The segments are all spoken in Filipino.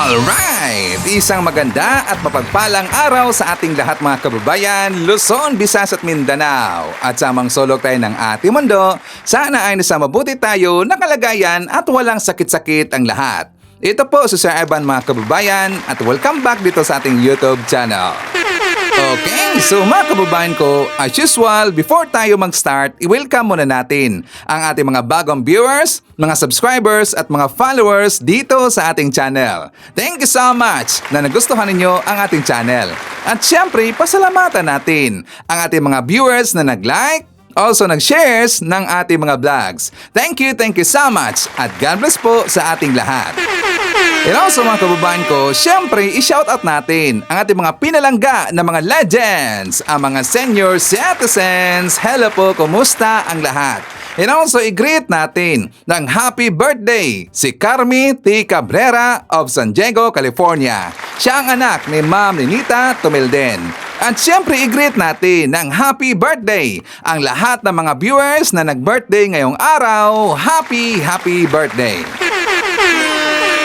Alright! Isang maganda at mapagpalang araw sa ating lahat mga kababayan, Luzon, Visayas at Mindanao. At samang sulok tayo ng ating mundo, sana ay nasa mabuti tayo, nakalagayan at walang sakit-sakit ang lahat. Ito po si Sir Evan mga kababayan at welcome back dito sa ating YouTube channel. Okay, so mga kababayan ko, as usual, before tayo mag-start, i-welcome muna natin ang ating mga bagong viewers, mga subscribers at mga followers dito sa ating channel. Thank you so much na nagustuhan ninyo ang ating channel. At syempre, pasalamatan natin ang ating mga viewers na nag-like, also nag-shares ng ating mga vlogs. Thank you so much at God bless po sa ating lahat. And also mga kababayan ko, syempre i-shoutout natin ang ating mga pinalangga na mga legends, ang mga senior citizens. Hello po, kumusta ang lahat? And also i-greet natin ng happy birthday si Carmi T. Cabrera of San Diego, California. Siya ang anak ni Ma'am Ninita Tumilden. At syempre i-greet natin ng happy birthday ang lahat ng mga viewers na nag-birthday ngayong araw. Happy birthday!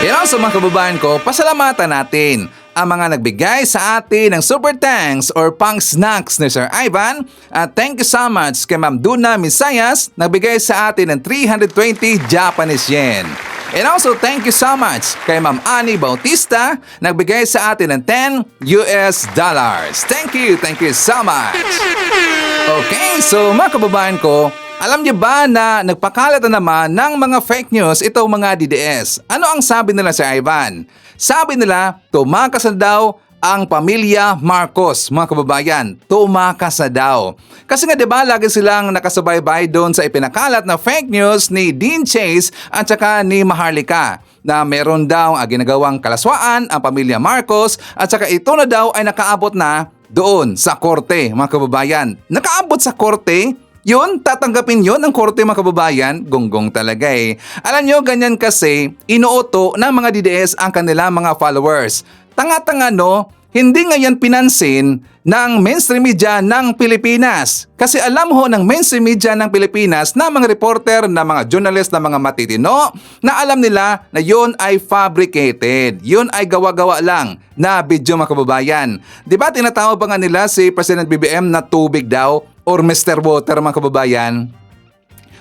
Yan also mga kababayan ko, pasalamatan natin ang mga nagbigay sa atin ng super thanks or pang snacks ni Sir Ivan. At thank you so much kay Ma'am Duna Misayas, nagbigay sa atin ng 320 Japanese yen. And also thank you so much kay Ma'am Annie Bautista, nagbigay sa atin ng 10 US dollars. Thank you so much. Okay, so mga kababayan ko, alam niyo ba na nagpakalat na naman ng mga fake news itong mga DDS? Ano ang sabi nila sa Ivan? Sabi nila, tumakas na daw ang pamilya Marcos, mga kababayan. Tumakas na daw. Kasi nga diba lagi silang nakasubaybay doon sa ipinakalat na fake news ni Dean Chase at saka ni Maharlika na meron daw ginagawang kalaswaan ang pamilya Marcos at saka ito na daw ay nakaabot na doon sa korte, mga kababayan. Nakaabot sa korte? Yun, tatanggapin yun ng korte mga kababayan, gonggong talaga eh. Alam nyo, ganyan kasi, inuuto ng mga DDS ang kanilang mga followers. Tanga-tanga no, hindi ngayon pinansin ng mainstream media ng Pilipinas. Kasi alam ho ng mainstream media ng Pilipinas na mga reporter, na mga journalist, na mga matitino, na alam nila na yun ay fabricated. Yun ay gawa-gawa lang na video mga kababayan. Diba tinatawag pa nga nila si President BBM na tubig daw? Or Mr. Water mga kababayan?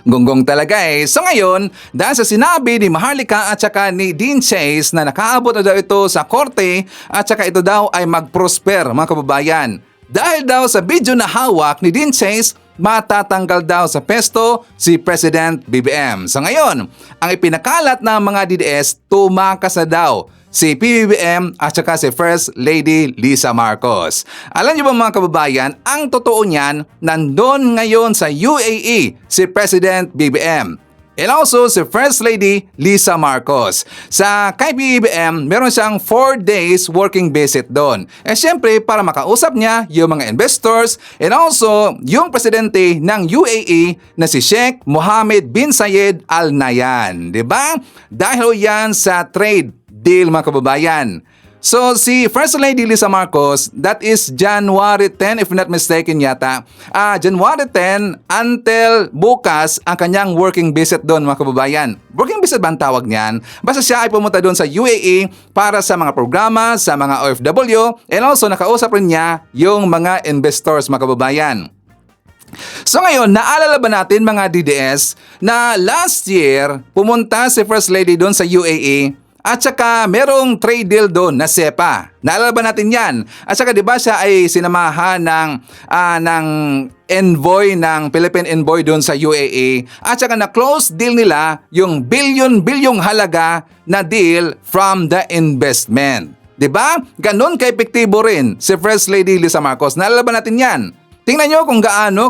Gonggong talaga eh. So ngayon, dahil sa sinabi ni Maharlika at saka ni Dean Chase na nakaabot na daw ito sa korte at saka ito daw ay mag-prosper mga kababayan. Dahil daw sa video na hawak ni Dean Chase, matatanggal daw sa pesto si President BBM. So ngayon, ang ipinakalat ng mga DDS, tumakas na daw si PBBM at saka si First Lady Lisa Marcos. Alam niyo ba mga kababayan, ang totoo niyan, nandun ngayon sa UAE si President BBM. And also si First Lady Lisa Marcos. Sa kay PBBM, meron siyang 4 days working visit doon. Eh syempre para makausap niya yung mga investors and also yung presidente ng UAE na si Sheikh Mohammed bin Zayed Al Nahyan. Diba? Dahil yan sa trade deal mga kababayan. So si First Lady Lisa Marcos, that is January 10 if not mistaken yata. January 10 until bukas ang kanyang working visit doon mga kababayan. Working visit ba ang tawag niyan? Basta siya ay pumunta doon sa UAE para sa mga programa, sa mga OFW and also nakausap rin niya yung mga investors mga kababayan. So ngayon, naalala ba natin mga DDS na last year pumunta si First Lady doon sa UAE at saka merong trade deal doon na SEPA. Naalala ba natin yan? At saka diba siya ay sinamahan ng envoy ng Philippine envoy doon sa UAE. At saka na-close deal nila yung bilyon-bilyong halaga na deal from the investment. Diba? Ganon ka-epektibo rin si First Lady Lisa Marcos. Naalala ba natin yan? Tingnan nyo kung gaano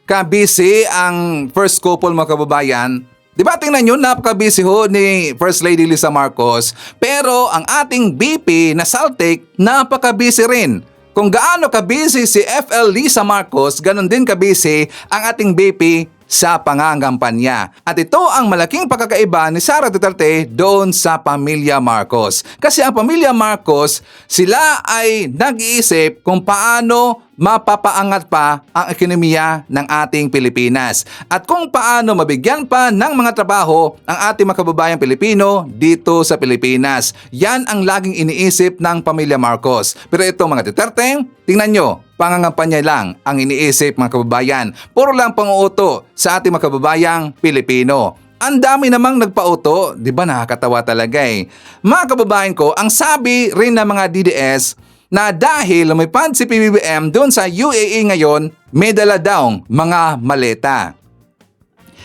ka-busy ang first couple mga kababayan. Diba tingnan nyo, napaka-busy ho ni First Lady Lisa Marcos. Pero ang ating VP na Saltic, napaka-busy rin. Kung gaano ka-busy si FL Lisa Marcos, ganon din ka-busy ang ating VP sa pangangampanya. At ito ang malaking pagkakaiba ni Sara Duterte doon sa pamilya Marcos. Kasi ang pamilya Marcos, sila ay nag-iisip kung paano mapapaangat pa ang ekonomiya ng ating Pilipinas at kung paano mabigyan pa ng mga trabaho ang ating mga kababayang Pilipino dito sa Pilipinas. Yan ang laging iniisip ng pamilya Marcos. Pero ito mga Duterte, tingnan nyo, pangangampanya lang ang iniisip mga kababayan. Puro lang panguuto sa ating mga kababayang Pilipino. Ang dami namang nagpauto, di ba nakakatawa talaga eh. Mga kababayan ko, ang sabi rin ng mga DDS na dahil lumipad si PBBM doon sa UAE ngayon, may dala daw mga maleta.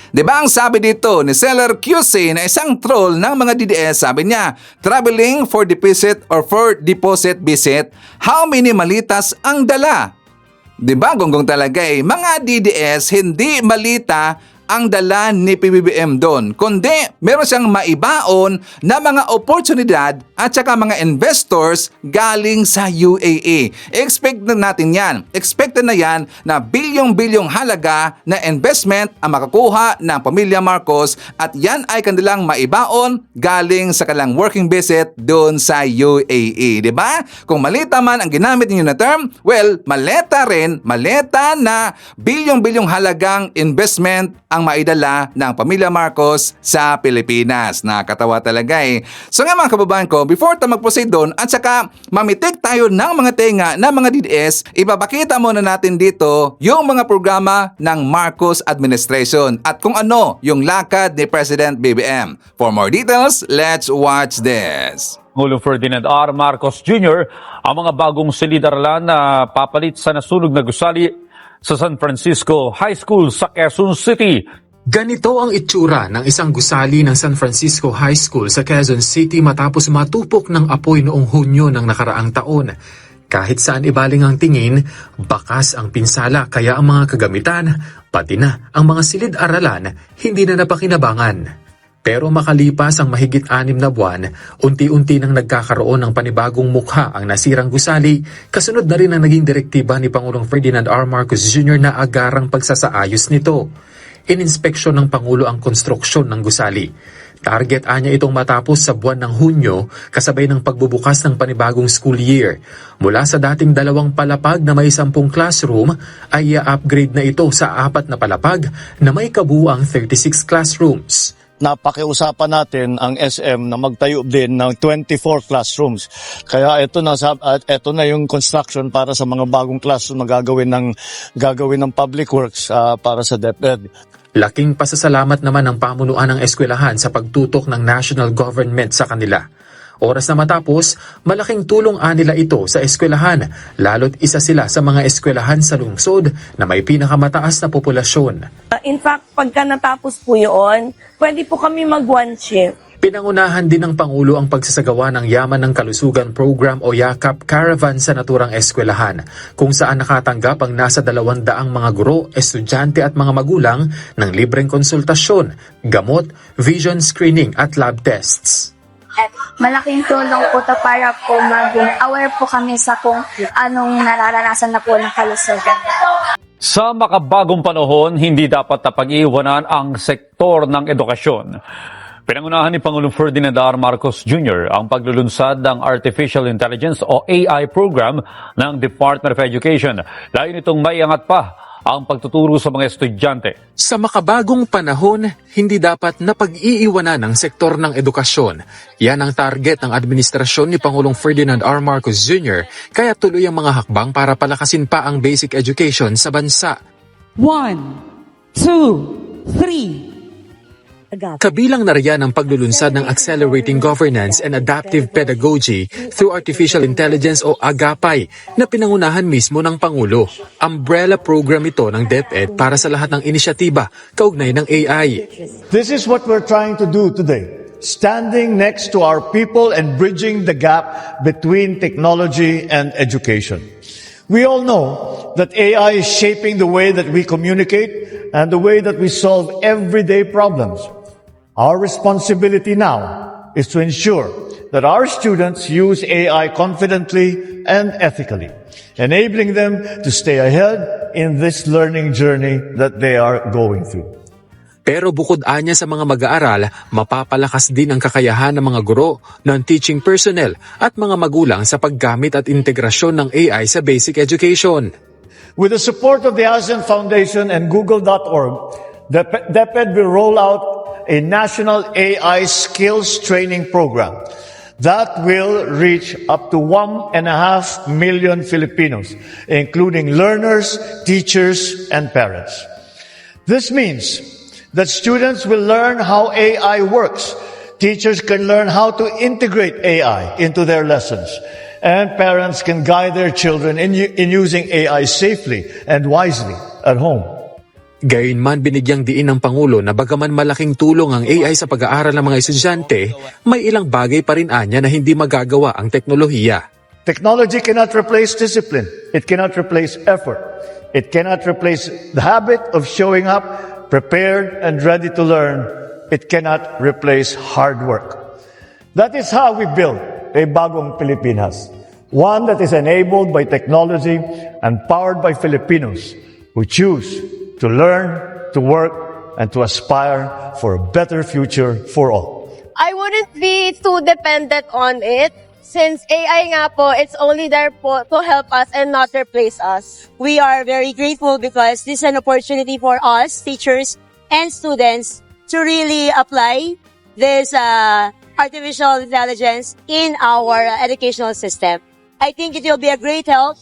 Diba ang sabi dito ni Seller QC na isang troll ng mga DDS, sabi niya, traveling for deposit or for deposit visit, how many malitas ang dala? Diba gonggong talaga eh, mga DDS hindi malita ang dala ni PBBM doon, kundi meron siyang maibaon na mga oportunidad at saka mga investors galing sa UAE. Expect na natin yan. Expected na yan na bilyong-bilyong halaga na investment ang makakuha ng pamilya Marcos at yan ay kanilang maibaon galing sa kanilang working visit doon sa UAE. Diba? Kung malita man ang ginamit ninyo na term, well, maleta rin, maleta na bilyong-bilyong halagang investment ang maidala ng pamilya Marcos sa Pilipinas. Nakakatawa talaga eh. So nga mga kababayan ko, before tayo mag-proceed doon at saka mamitik tayo ng mga tenga ng mga DDS, ipapakita muna natin dito yung mga programa ng Marcos administration at kung ano yung lakad ni President BBM. For more details, let's watch this. Pangulong Ferdinand R. Marcos Jr. ang mga bagong silid-aralan na papalit sa nasunog na gusali sa San Francisco High School sa Quezon City. Ganito ang itsura ng isang gusali ng San Francisco High School sa Quezon City matapos matupok ng apoy noong Hunyo ng nakaraang taon. Kahit saan ibaling ang tingin, bakas ang pinsala kaya ang mga kagamitan, pati na ang mga silid-aralan, hindi na napakinabangan. Pero makalipas ang mahigit 6 na buwan, unti-unti nang nagkakaroon ng panibagong mukha ang nasirang gusali, kasunod na rin ang naging direktiba ni Pangulong Ferdinand R. Marcos Jr. na agarang pagsasaayos nito. Ininspeksyon ng Pangulo ang konstruksyon ng gusali. Target anya itong matapos sa buwan ng Hunyo kasabay ng pagbubukas ng panibagong school year. Mula sa dating 2 palapag na may 10 classroom ay i-upgrade na ito sa 4 na palapag na may kabuuang 36 classrooms. Napakiusapan natin ang SM na magtayo din ng 24 classrooms. Kaya ito na yung construction para sa mga bagong classroom na gagawin ng Public Works para sa DepEd. Laking pasasalamat naman ng pamunuan ng eskwelahan sa pagtutok ng national government sa kanila. Oras na matapos, malaking tulong nila ito sa eskwelahan, lalo't isa sila sa mga eskwelahan sa lungsod na may pinakamataas na populasyon. In fact, pagka natapos po yun, pwede po kami mag-one shift. Pinangunahan din ng Pangulo ang pagsasagawa ng Yaman ng Kalusugan Program o YAKAP Caravan sa naturang eskwelahan, kung saan nakatanggap ang nasa 200 mga guro, estudyante at mga magulang ng libreng konsultasyon, gamot, vision screening at lab tests. At malaking tulong po ito para po maging aware po kami sa kung anong nararanasan na po ng kalusugan. Sa makabagong panahon, hindi dapat na pag-iwanan ang sektor ng edukasyon. Pinangunahan ni Pangulong Ferdinand R. Marcos Jr. ang paglulunsad ng Artificial Intelligence o AI program ng Department of Education. Layo nitong maiangat pa ang pagtuturo sa mga estudyante. Sa makabagong panahon, hindi dapat na pag-iiwanan ng sektor ng edukasyon. Yan ang target ng administrasyon ni Pangulong Ferdinand R. Marcos Jr. Kaya tuloy ang mga hakbang para palakasin pa ang basic education sa bansa. 1, 2, 3. Kabilang na riyan ang paglulunsad ng Accelerating Governance and Adaptive Pedagogy through Artificial Intelligence o AGAPAY na pinangunahan mismo ng Pangulo. Umbrella program ito ng DepEd para sa lahat ng inisyatiba kaugnay ng AI. This is what we're trying to do today. Standing next to our people and bridging the gap between technology and education. We all know that AI is shaping the way that we communicate and the way that we solve everyday problems. Our responsibility now is to ensure that our students use AI confidently and ethically, enabling them to stay ahead in this learning journey that they are going through. Pero bukod anya sa mga mag-aaral, mapapalakas din ang kakayahan ng mga guro, non-teaching personnel at mga magulang sa paggamit at integrasyon ng AI sa basic education. With the support of the ASEAN Foundation and Google.org, DepEd will roll out a national AI skills training program that will reach up to 1.5 million Filipinos, including learners, teachers, and parents. This means that students will learn how AI works. Teachers can learn how to integrate AI into their lessons. And parents can guide their children in using AI safely and wisely at home. Gayunman binigyang diin ng Pangulo na bagaman malaking tulong ang AI sa pag-aaral ng mga estudyante, may ilang bagay pa rin anya na hindi magagawa ang teknolohiya. Technology cannot replace discipline. It cannot replace effort. It cannot replace the habit of showing up prepared and ready to learn. It cannot replace hard work. That is how we build a bagong Pilipinas. One that is enabled by technology and powered by Filipinos who choose to learn, to work, and to aspire for a better future for all. I wouldn't be too dependent on it. Since AI nga po, it's only there po to help us and not replace us. We are very grateful because this is an opportunity for us, teachers and students, to really apply this artificial intelligence in our educational system. I think it will be a great help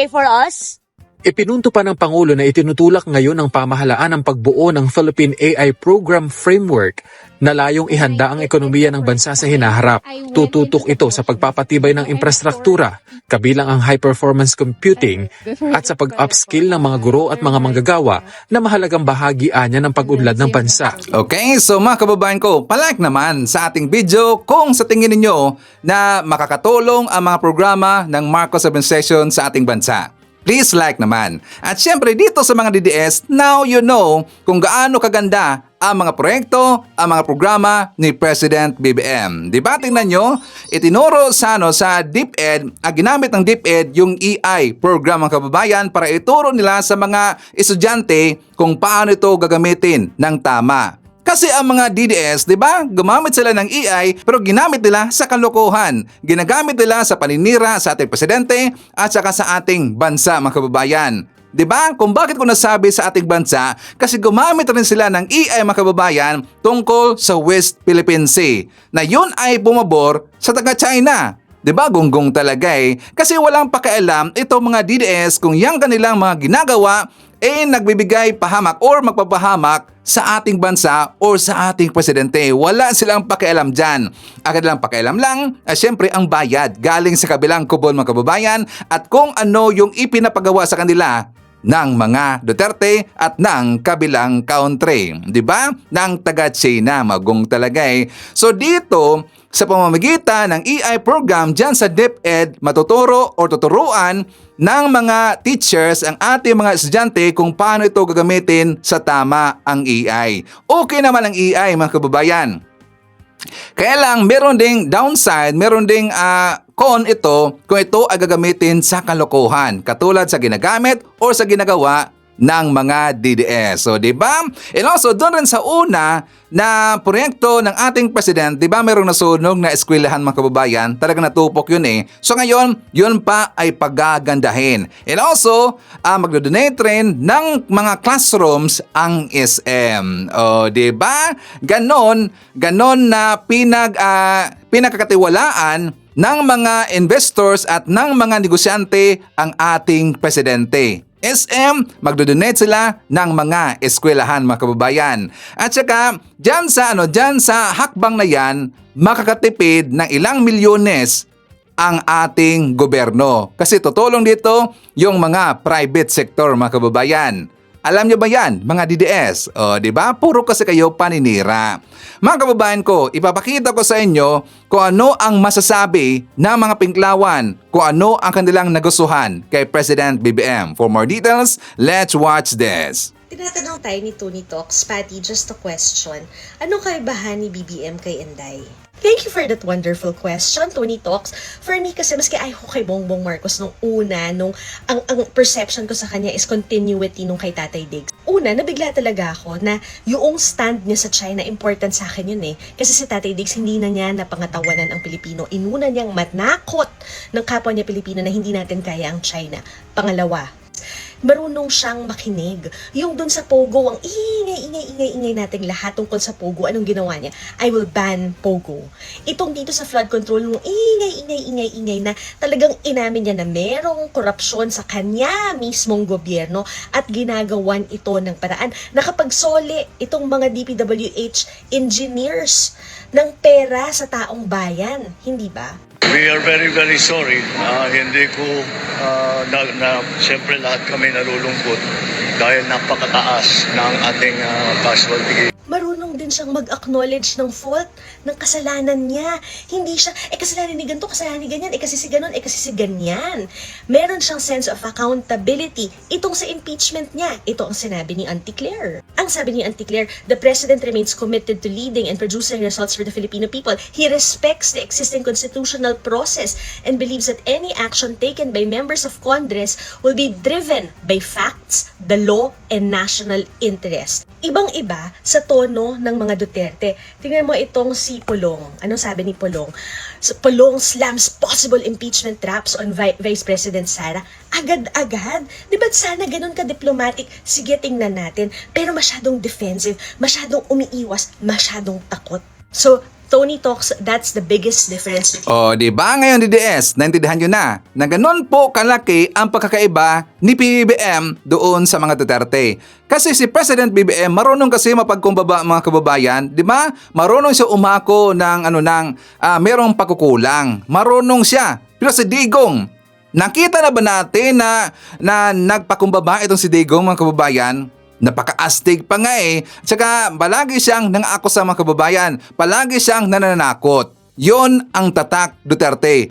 for us. Ipinunto pa ng Pangulo na itinutulak ngayon ng pamahalaan ang pagbuo ng Philippine AI Program Framework na layong ihanda ang ekonomiya ng bansa sa hinaharap. Tututok ito sa pagpapatibay ng infrastruktura, kabilang ang high-performance computing at sa pag-upskill ng mga guro at mga manggagawa na mahalagang bahagi anya ng pag-unlad ng bansa. Okay, so mga kababayan ko, palike naman sa ating video kung sa tingin ninyo na makakatulong ang mga programa ng Marcos Administration sa ating bansa. Please like naman. At syempre dito sa mga DDS, now you know kung gaano kaganda ang mga proyekto, ang mga programa ni President BBM. Diba tingnan nyo, itinuro sa DepEd, ginamit ng DepEd yung EI program ng kababayan para ituro nila sa mga estudyante kung paano ito gagamitin ng tama. Kasi ang mga DDS, di ba, gumamit sila ng AI pero ginamit nila sa kalokohan. Ginagamit nila sa paninira sa ating presidente at saka sa ating bansa, mga kababayan. Di ba? Kung bakit ko nasabi sa ating bansa, kasi gumamit rin sila ng AI, mga kababayan, tungkol sa West Philippine Sea, na yun ay bumabor sa taga-China. Diba, gunggong talaga eh. Kasi walang pakialam itong mga DDS kung yung kanilang mga ginagawa nagbibigay pahamak or magpapahamak sa ating bansa or sa ating presidente. Wala silang pakialam dyan. Ang kanilang pakialam lang, syempre ang bayad galing sa kabilang kubol, mga kababayan, at kung ano yung ipinapagawa sa kanila ng mga Duterte at ng kabilang country. Diba? Ng taga-China, magong talaga eh. So dito, sa pamamagitan ng EI program dyan sa DepEd, matuturo o tuturuan ng mga teachers ang ating mga estudyante kung paano ito gagamitin sa tama ang EI. Okay naman ang EI, mga kababayan. Kaya lang, meron ding downside, meron ding con ito kung ito ay gagamitin sa kalokohan, katulad sa ginagamit o sa ginagawa ng mga DDS. So, di ba? And also, doon rin sa una na proyekto ng ating president, di ba merong nasunog na eskwelahan, mga kababayan? Talagang natupok yun eh. So, ngayon, yun pa ay pagagandahin. And also, magdodonate rin ng mga classrooms ang SM. O, di ba? Ganon na pinagkakatiwalaan ng mga investors at ng mga negosyante ang ating presidente. SM, magdodonate sila ng mga eskwelahan, mga kababayan. At saka, dyan sa hakbang na yan, makakatipid ng ilang milyones ang ating gobyerno. Kasi tutulong dito yung mga private sector, mga kababayan. Alam nyo ba yan, mga DDS? O, di ba? Puro kasi kayo paninira. Mga kababayan ko, ipapakita ko sa inyo kung ano ang masasabi ng mga pinklawan, kung ano ang kanilang nagustuhan kay President BBM. For more details, let's watch this. Tinatanong tayo ni Tony Talks, Patty, just a question. Anong kaibahan ni BBM kay Inday? Thank you for that wonderful question, Tony Talks. For me kasi, maski ayaw ko kay Bongbong Marcos nung una, ang perception ko sa kanya is continuity nung kay Tatay Diggs. Una, nabigla talaga ako na yung stand niya sa China, important sa akin yun eh. Kasi si Tatay Diggs, hindi na niya napangatawanan ang Pilipino. Inuna niyang manakot ng kapwa niya Pilipino na hindi natin kaya ang China. Pangalawa, marunong siyang makinig. Yung dun sa Pogo, ang ingay nating lahat tungkol sa Pogo, anong ginawa niya? I will ban Pogo. Itong dito sa flood control, yung ingay na talagang inamin niya na merong korupsyon sa kanya mismong gobyerno at ginagawan ito ng paraan. Nakapagsoli itong mga DPWH engineers ng pera sa taong bayan, hindi ba? We are very, very sorry. Hindi ko, siyempre lahat kami nalulungkot dahil napakataas ng ating casualty. Marunong din siyang mag-acknowledge ng fault, ng kasalanan niya. Hindi siya, kasalanan ni ganito, kasalanan ni ganyan, kasi si ganon, kasi si ganyan. Meron siyang sense of accountability. Itong sa impeachment niya, ito ang sinabi ni Auntie Claire. Ang sabi ni Auntie Claire, the President remains committed to leading and producing results for the Filipino people. He respects the existing constitutional process and believes that any action taken by members of Congress will be driven by facts, the law, and national interest. Ibang-iba sa tono ng mga Duterte. Tingnan mo itong si Pulong. Ano sabi ni Pulong? So, Pulong slams possible impeachment traps on Vice President Sara. Agad-agad. Di ba sana ganun ka-diplomatic? Sige, tingnan natin. Pero masyadong defensive, masyadong umiiwas, masyadong takot. So, Tony Talks, that's the biggest difference. O, di ba ngayon DDS, naintindihan nyo na ganun po kalaki ang pagkakaiba ni BBM doon sa mga Duterte. Kasi si President BBM marunong kasi mapagkumbaba mga kababayan, di ba? Marunong siya umako ng merong pagkukulang. Marunong siya. Pero si Digong, nakita na ba natin na nagpakumbaba itong si Digong mga kababayan? Napaka-astig pa nga Tsaka palagi siyang nangako sa mga kababayan. Palagi siyang nananakot. Yon ang tatak Duterte.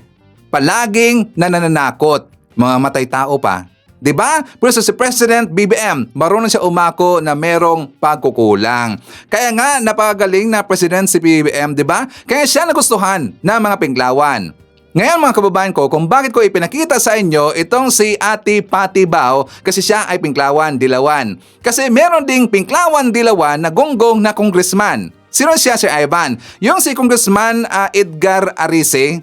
Palaging nananakot. Mga matay tao pa. Diba? Pero si President BBM, marunong siya umako na merong pagkukulang. Kaya nga napakagaling na President si BBM, diba? Kaya siya nagustuhan ng mga Pinglawan. Ngayon mga kababayan ko, kung bakit ko ipinakita sa inyo itong si Ate Patty Bao kasi siya ay Pinglawan Dilawan. Kasi meron ding Pinglawan Dilawan na gonggong na congressman. Sino siya, Sir Ivan? Yung si Congressman Edgar Arice.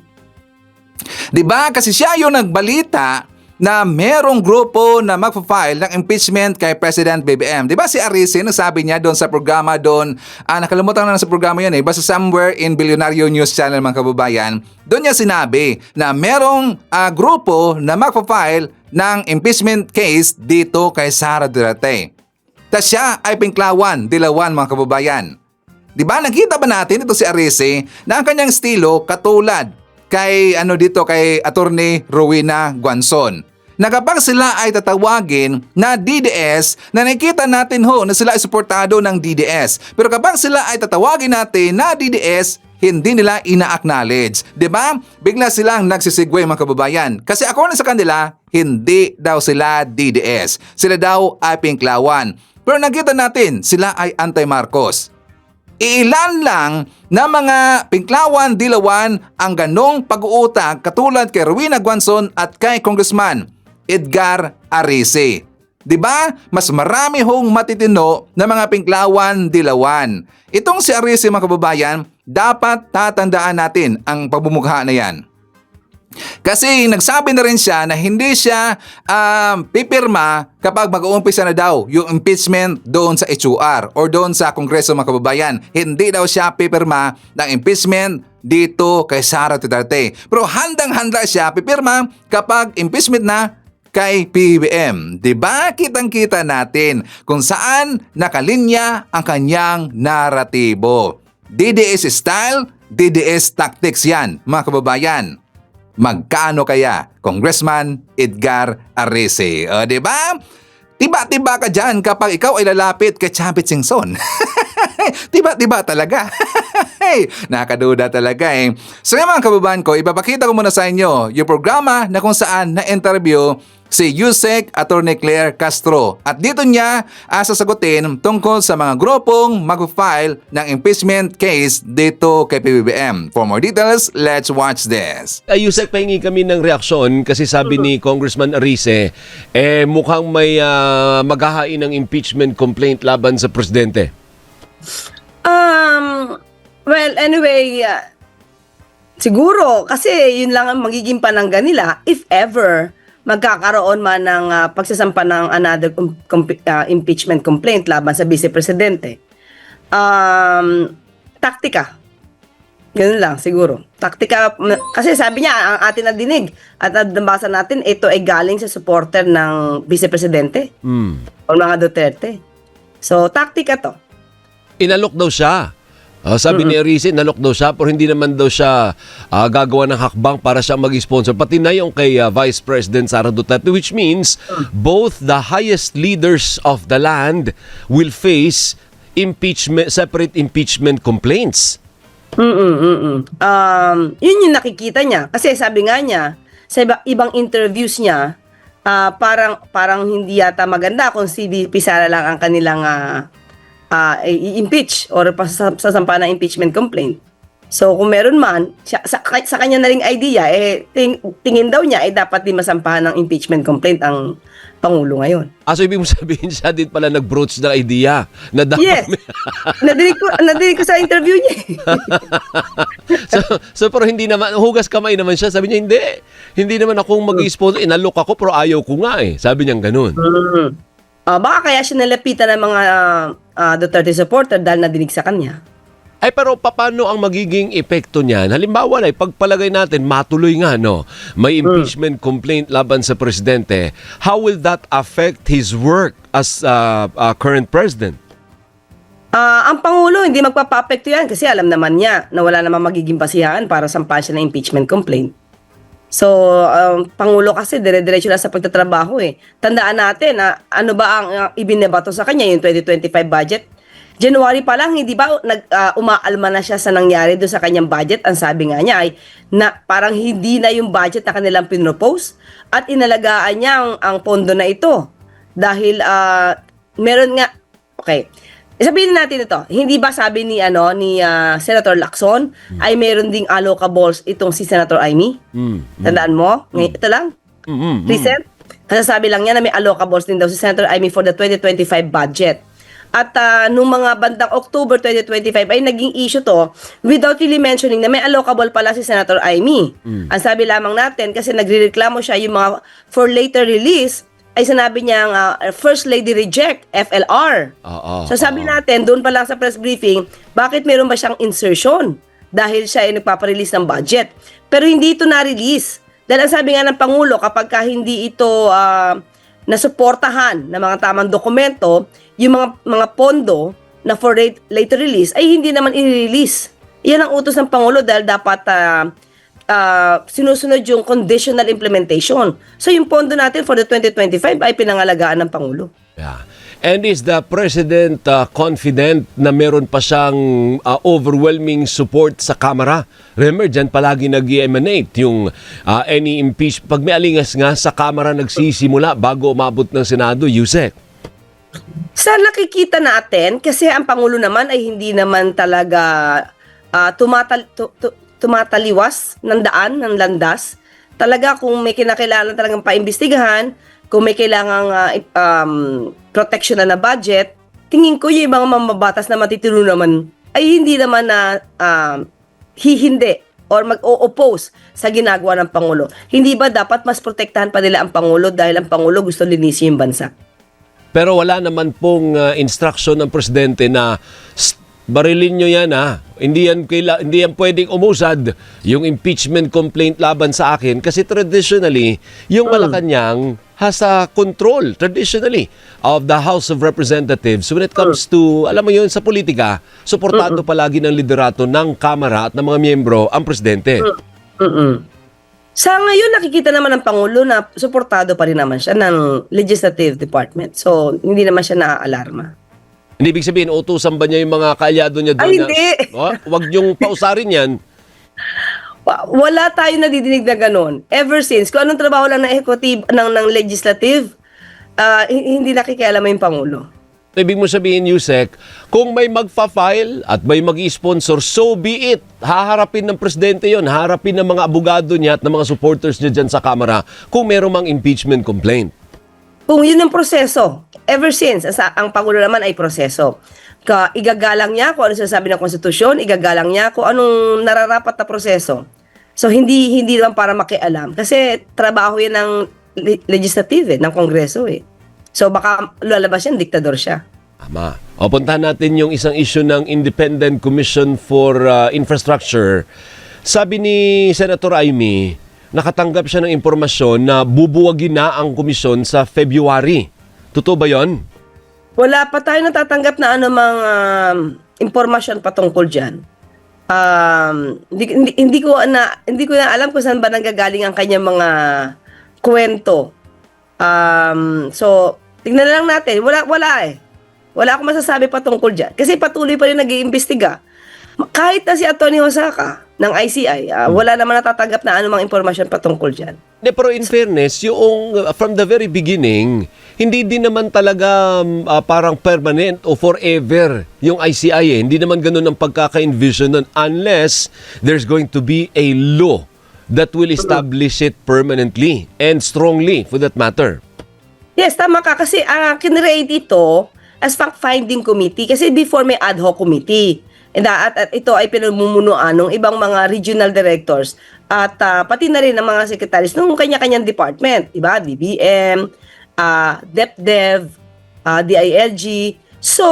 Diba? Kasi siya yung nagbalita na merong grupo na magpa-file ng impeachment kay President BBM. Diba si Arice, nasabi niya doon sa programa doon, nakalimutan na sa programa yun basta somewhere in Billionario News Channel mga kababayan, doon niya sinabi na merong grupo na magpa-file ng impeachment case dito kay Sara Duterte. Tapos siya ay Pinglawan Dilawan mga kababayan. Diba, nakita ba natin ito si Arice na ang kanyang estilo katulad kay kay Attorney Rowena Guanzon. Na kapag sila ay tatawagin na DDS, na nakikita natin na sila ay suportado ng DDS. Pero kapag sila ay tatawagin natin na DDS, hindi nila ina-acknowledge. Diba? Bigla silang nagsisigway mga kababayan. Kasi ako na sa kanila, hindi daw sila DDS. Sila daw ay Pinglawan. Pero nakita natin, sila ay anti-Marcos. Ilan lang na mga Pinglawan Dilawan ang ganong pag-uutang katulad kay Rowena Guanzon at kay Congressman Edgar Arice. Diba? Mas marami matitino na mga Pinglawan Dilawan. Itong si Arice mga kababayan, dapat tatandaan natin ang pagmumukha na yan. Kasi nagsabi na rin siya na hindi siya pipirma kapag mag-uumpisa na daw yung impeachment doon sa HUR or doon sa Kongreso mga kababayan. Hindi daw siya pipirma ng impeachment dito kay Sara Duterte. Pero handang-handa siya pipirma kapag impeachment na kay PBBM. Diba? Kitang-kita natin kung saan nakalinya ang kanyang naratibo. DDS style, DDS tactics yan mga kababayan. Magkano kaya Congressman Edgar Arice? O, diba? Tiba-tiba ka dyan kapag ikaw ay lalapit kay Chambit Singson. Tiba-tiba talaga. Nakaduda talaga So mga kababayan ko, ipapakita ko muna sa inyo yung programa na kung saan na-interview si Yusek Attorney Claire Castro. At dito niya sasagutin tungkol sa mga grupong mag-file ng impeachment case dito kay PBBM. For more details, let's watch this. Yusek, pahingi kami ng reaksyon kasi sabi ni Congressman Arice, mukhang may maghahain ng impeachment complaint laban sa presidente. Well, anyway, siguro, kasi yun lang ang magiging panangga nila, if ever, magkakaroon man ng pagsasampa ng another impeachment complaint laban sa Vice Presidente. Taktika. Ganun lang, siguro. Taktika, kasi sabi niya, ang atin na dinig at nabasa natin, ito ay galing sa supporter ng Vice Presidente o mga Duterte. So, taktika to. Inalok daw siya. Sabi ni Erice, inalok daw siya pero hindi naman daw siya gagawa ng hakbang para siya mag-sponsor. Pati na yung kay Vice President Sara Duterte, which means both the highest leaders of the land will face separate impeachment complaints. Yun yung nakikita niya. Kasi sabi nga niya, sa ibang interviews niya, parang hindi yata maganda kung si VP Sara lang ang kanilang i-impeach or sasampa ng impeachment complaint. So kung meron man, sa kanya na ring idea, tingin daw niya dapat din masampahan ng impeachment complaint ang Pangulo ngayon. So ibig mo sabihin siya din pala nag-broach ng idea na dapat yes. Nadinig ko sa interview niya. so pero hindi naman, hugas kamay naman siya. Sabi niya, hindi naman akong mag-sponsor. Inalok ako pero ayaw ko nga Sabi niya ganun. Baka kaya siya nalapitan ng mga Duterte supporter dahil nadinig sa kanya. Pero paano ang magiging epekto niyan? Halimbawa pagpalagay natin, matuloy nga, may impeachment complaint laban sa presidente. How will that affect his work as current president? Ang Pangulo, hindi magpapapekto yan kasi alam naman niya na wala namang magiging basihan para sampahan siya ng impeachment complaint. So, Pangulo kasi dire-diretso na sa pagtatrabaho Tandaan natin na ano ba ang ibinebato sa kanya, yung 2025 budget. January pa lang, hindi ba umaalma na siya sa nangyari doon sa kanyang budget? Ang sabi nga niya ay na parang hindi na yung budget na kanilang pinropose at inalagaan niya ang pondo na ito. Dahil meron nga, okay, sabihin natin ito, hindi ba sabi ni Senator Lacson ay meron ding allocables itong si Senator Amy? Tandaan mo? Ito lang? Recent? Kasasabi lang niya na may allocables din daw si Senator Amy for the 2025 budget. At nung mga bandang October 2025 ay naging issue to without really mentioning na may allocable pala si Senator Amy. Ang sabi lamang natin, kasi nagrereklamo siya yung mga for later release, ay sinabi niya First Lady Reject, FLR. So sabi natin, doon pa lang sa press briefing, bakit meron ba siyang insertion? Dahil siya ay nagpaparelease ng budget. Pero hindi ito na-release. Dahil ang sabi nga ng Pangulo, kapag hindi ito nasuportahan ng mga tamang dokumento, yung mga pondo na for later release ay hindi naman i-release. Iyan ang utos ng Pangulo dahil dapat sinusunod yung conditional implementation. So yung pondo natin for the 2025 ay pinangalagaan ng Pangulo. Yeah. And is the President confident na meron pa siyang overwhelming support sa Kamara? Remember, dyan palagi nag-emanate yung any impeachment. Pag may alingas nga sa Kamara nagsisimula bago umabot ng Senado, Yusek. Sa nakikita natin, kasi ang Pangulo naman ay hindi naman talaga tumataliwas ng daan, ng landas. Talaga kung may kinakailangan talagang paimbestigahan, kung may kailangang protection na budget, tingin ko yung mga mamabatas na matitiro naman ay hindi naman na hihindi or mag-o-oppose sa ginagawa ng Pangulo. Hindi ba dapat mas protektahan pa nila ang Pangulo dahil ang Pangulo gusto linisin yung bansa? Pero wala naman pong instruction ng presidente na barilin nyo yan Hindi yan pwedeng umusad yung impeachment complaint laban sa akin kasi traditionally, yung Malacanang has a control traditionally of the House of Representatives when it comes to, alam mo yun, sa politika, suportado palagi ng liderato ng Kamara at ng mga miyembro ang presidente. Sa ngayon, nakikita naman ng Pangulo na suportado pa rin naman siya ng Legislative Department. So, hindi naman siya naaalarma. Hindi ibig sabihin, utusan ba niya yung mga kaalyado niya doon? Ay, hindi. Huwag niyong pausarin yan. Wala tayo nadidinig na ganun. Ever since, kung anong trabaho lang ng executive, ng legislative, hindi nakikialam yung Pangulo. Ibig mo sabihin, Yusek, kung may magfa-file at may mag-sponsor, so be it. Haharapin ng presidente yon, haharapin ng mga abogado niya at ng mga supporters niya dyan sa Kamara kung meron mang impeachment complaint. Kung yun ang proseso, ever since, ang Pangulo naman ay proseso. Igagalang niya kung ano sinasabi ng konstitusyon, igagalang niya kung anong nararapat na proseso. So, hindi naman para makialam. Kasi trabaho yan ng legislative ng Kongreso eh. So baka lalabas yan, diktador siya. Tama. O, puntahan natin yung isang issue ng Independent Commission for Infrastructure. Sabi ni Senator Amy, nakatanggap siya ng impormasyon na bubuwagin na ang komisyon sa February. Totoo ba yon? Wala pa tayo natatanggap na anumang impormasyon patungkol dyan. Hindi ko na alam kung saan ba nanggagaling ang kanyang mga kwento. So, tignan na lang natin. Wala eh. Wala akong masasabi patungkol dyan. Kasi patuloy pa rin nag-iimbestiga. Kahit na si Atty. Hosaka ng ICI, wala naman natatanggap na anumang impormasyon patungkol dyan. Pero in fairness, yung from the very beginning, hindi din naman talaga parang permanent o forever yung ICI eh. Hindi naman ganun ang pagkaka-envision nun unless there's going to be a law that will establish it permanently and strongly for that matter. Yes, tama ka. Kasi kinreate ito as fact-finding committee kasi before may ad hoc committee. At ito ay pinamumunuan ng ibang mga regional directors at pati na rin ng mga secretaries ng kanya-kanyang department, diba? DBM, DepDev, DILG. So,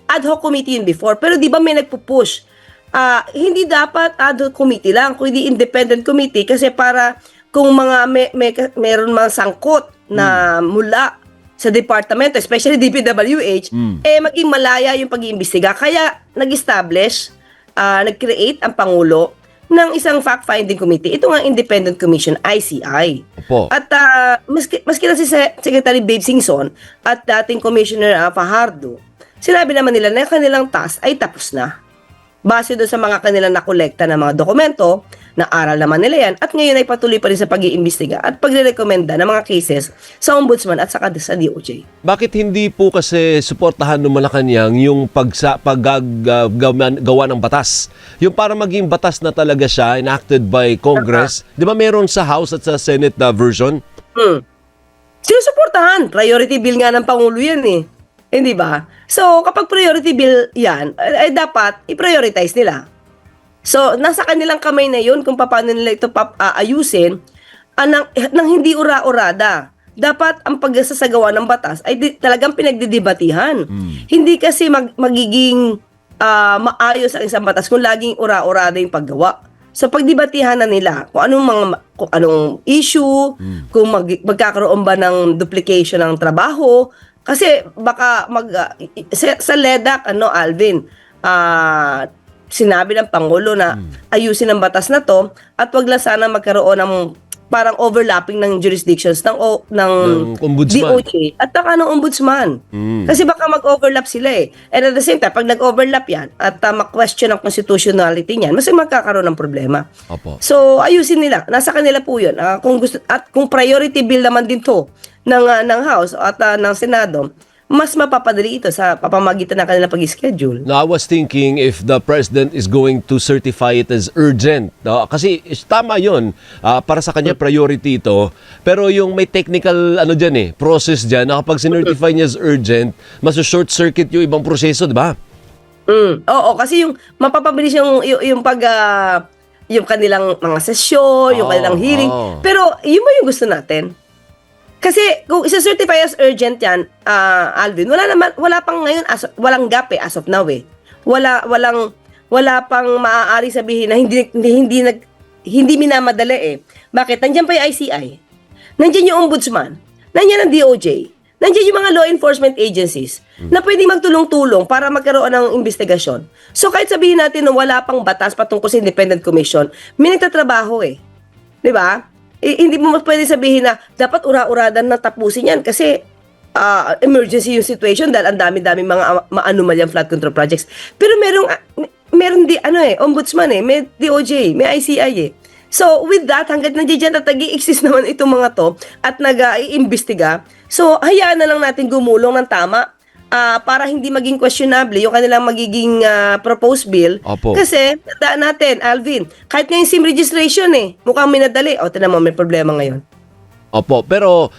ad hoc committee yun before. Pero di ba may nagpupush? Hindi dapat ad hoc committee lang, kundi independent committee kasi para kung mga meron mga sangkot na mula sa departamento, especially DPWH, maging malaya yung pag-iimbestiga. Kaya nag-establish, nag-create ang Pangulo ng isang fact-finding committee. Ito nga Independent Commission, ICI. Opo. At maski na si Secretary Babe Singson at dating Commissioner Fajardo, sinabi naman nila na kanilang task ay tapos na. Base doon sa mga kanilang nakolekta ng mga dokumento, na-aral naman nila yan, at ngayon ay patuloy pa rin sa pag-iimbestiga at pagre-recommenda ng mga cases sa Ombudsman at saka sa DOJ. Bakit hindi po kasi suportahan ng Malacanang yung paggawa ng batas? Yung para maging batas na talaga siya, enacted by Congress. Di ba meron sa House at sa Senate na version? Sinusuportahan. Priority bill nga ng Pangulo yan eh. Hindi ba? So, kapag priority bill yan, ay dapat i-prioritize nila. So, nasa kanilang kamay na yun kung paano nila ito ayusin nang hindi ura-urada. Dapat ang pagsasagawa ng batas ay talagang pinagdidebatihan. Hindi kasi magiging maayos ang isang batas kung laging ura-urada yung paggawa. So, pagdebatihan na nila kung anong issue, kung magkakaroon ba ng duplication ng trabaho. Kasi baka sa LEDAC, Alvin, sinabi ng Pangulo na ayusin ang batas na to at wag lang sana magkaroon ng parang overlapping ng jurisdictions ng Ombudsman. DOJ at ng Ombudsman. Kasi baka mag-overlap sila eh. And at the same time, pag nag-overlap yan at ma-question ang constitutionality niyan, mas magkakaroon ng problema. Opo. So, ayusin nila. Nasa kanila po yun. Kung gusto, at kung priority bill naman din to ng House at ng Senado, mas mapapadali ito sa pamamagitan ng kanilang pag-schedule. Now, I was thinking if the President is going to certify it as urgent. Kasi tama yun. Para sa kanya, priority ito. Pero yung may technical process dyan, na kapag sinertify niya as urgent, mas short circuit yung ibang proseso, di ba? Oo, kasi yung mapapabilis yung kanilang mga sesyon, yung kanilang hearing. Pero yun ba yung gusto natin? Kasi kung isa-certify as urgent yan, Alvin, wala pang ngayon, walang gap as of now eh. Wala pang maaari sabihin na hindi minamadali eh. Bakit? Nandiyan pa yung ICI. Nandiyan yung Ombudsman. Nandiyan ang DOJ. Nandiyan yung mga law enforcement agencies na pwedeng magtulong-tulong para magkaroon ng investigasyon. So kahit sabihin natin na wala pang batas patungkol sa Independent Commission, may nagtatrabaho eh. 'Di ba? Hindi mo pwede sabihin na dapat ura-uradan na tapusin yan kasi emergency yung situation dahil ang dami-dami mga maanumalyang flood control projects. Pero meron Ombudsman eh, may DOJ, may ICI eh. So with that, hanggat nandiyan at nag-i-exist naman itong mga to at nag-iimbestiga, so hayaan na lang natin gumulong ng tama para hindi maging questionable yung kanilang magiging proposed bill. Opo. Kasi, tandaan natin, Alvin, kahit ngayon SIM registration mukhang minadali. Tinan mo, may problema ngayon. Opo, pero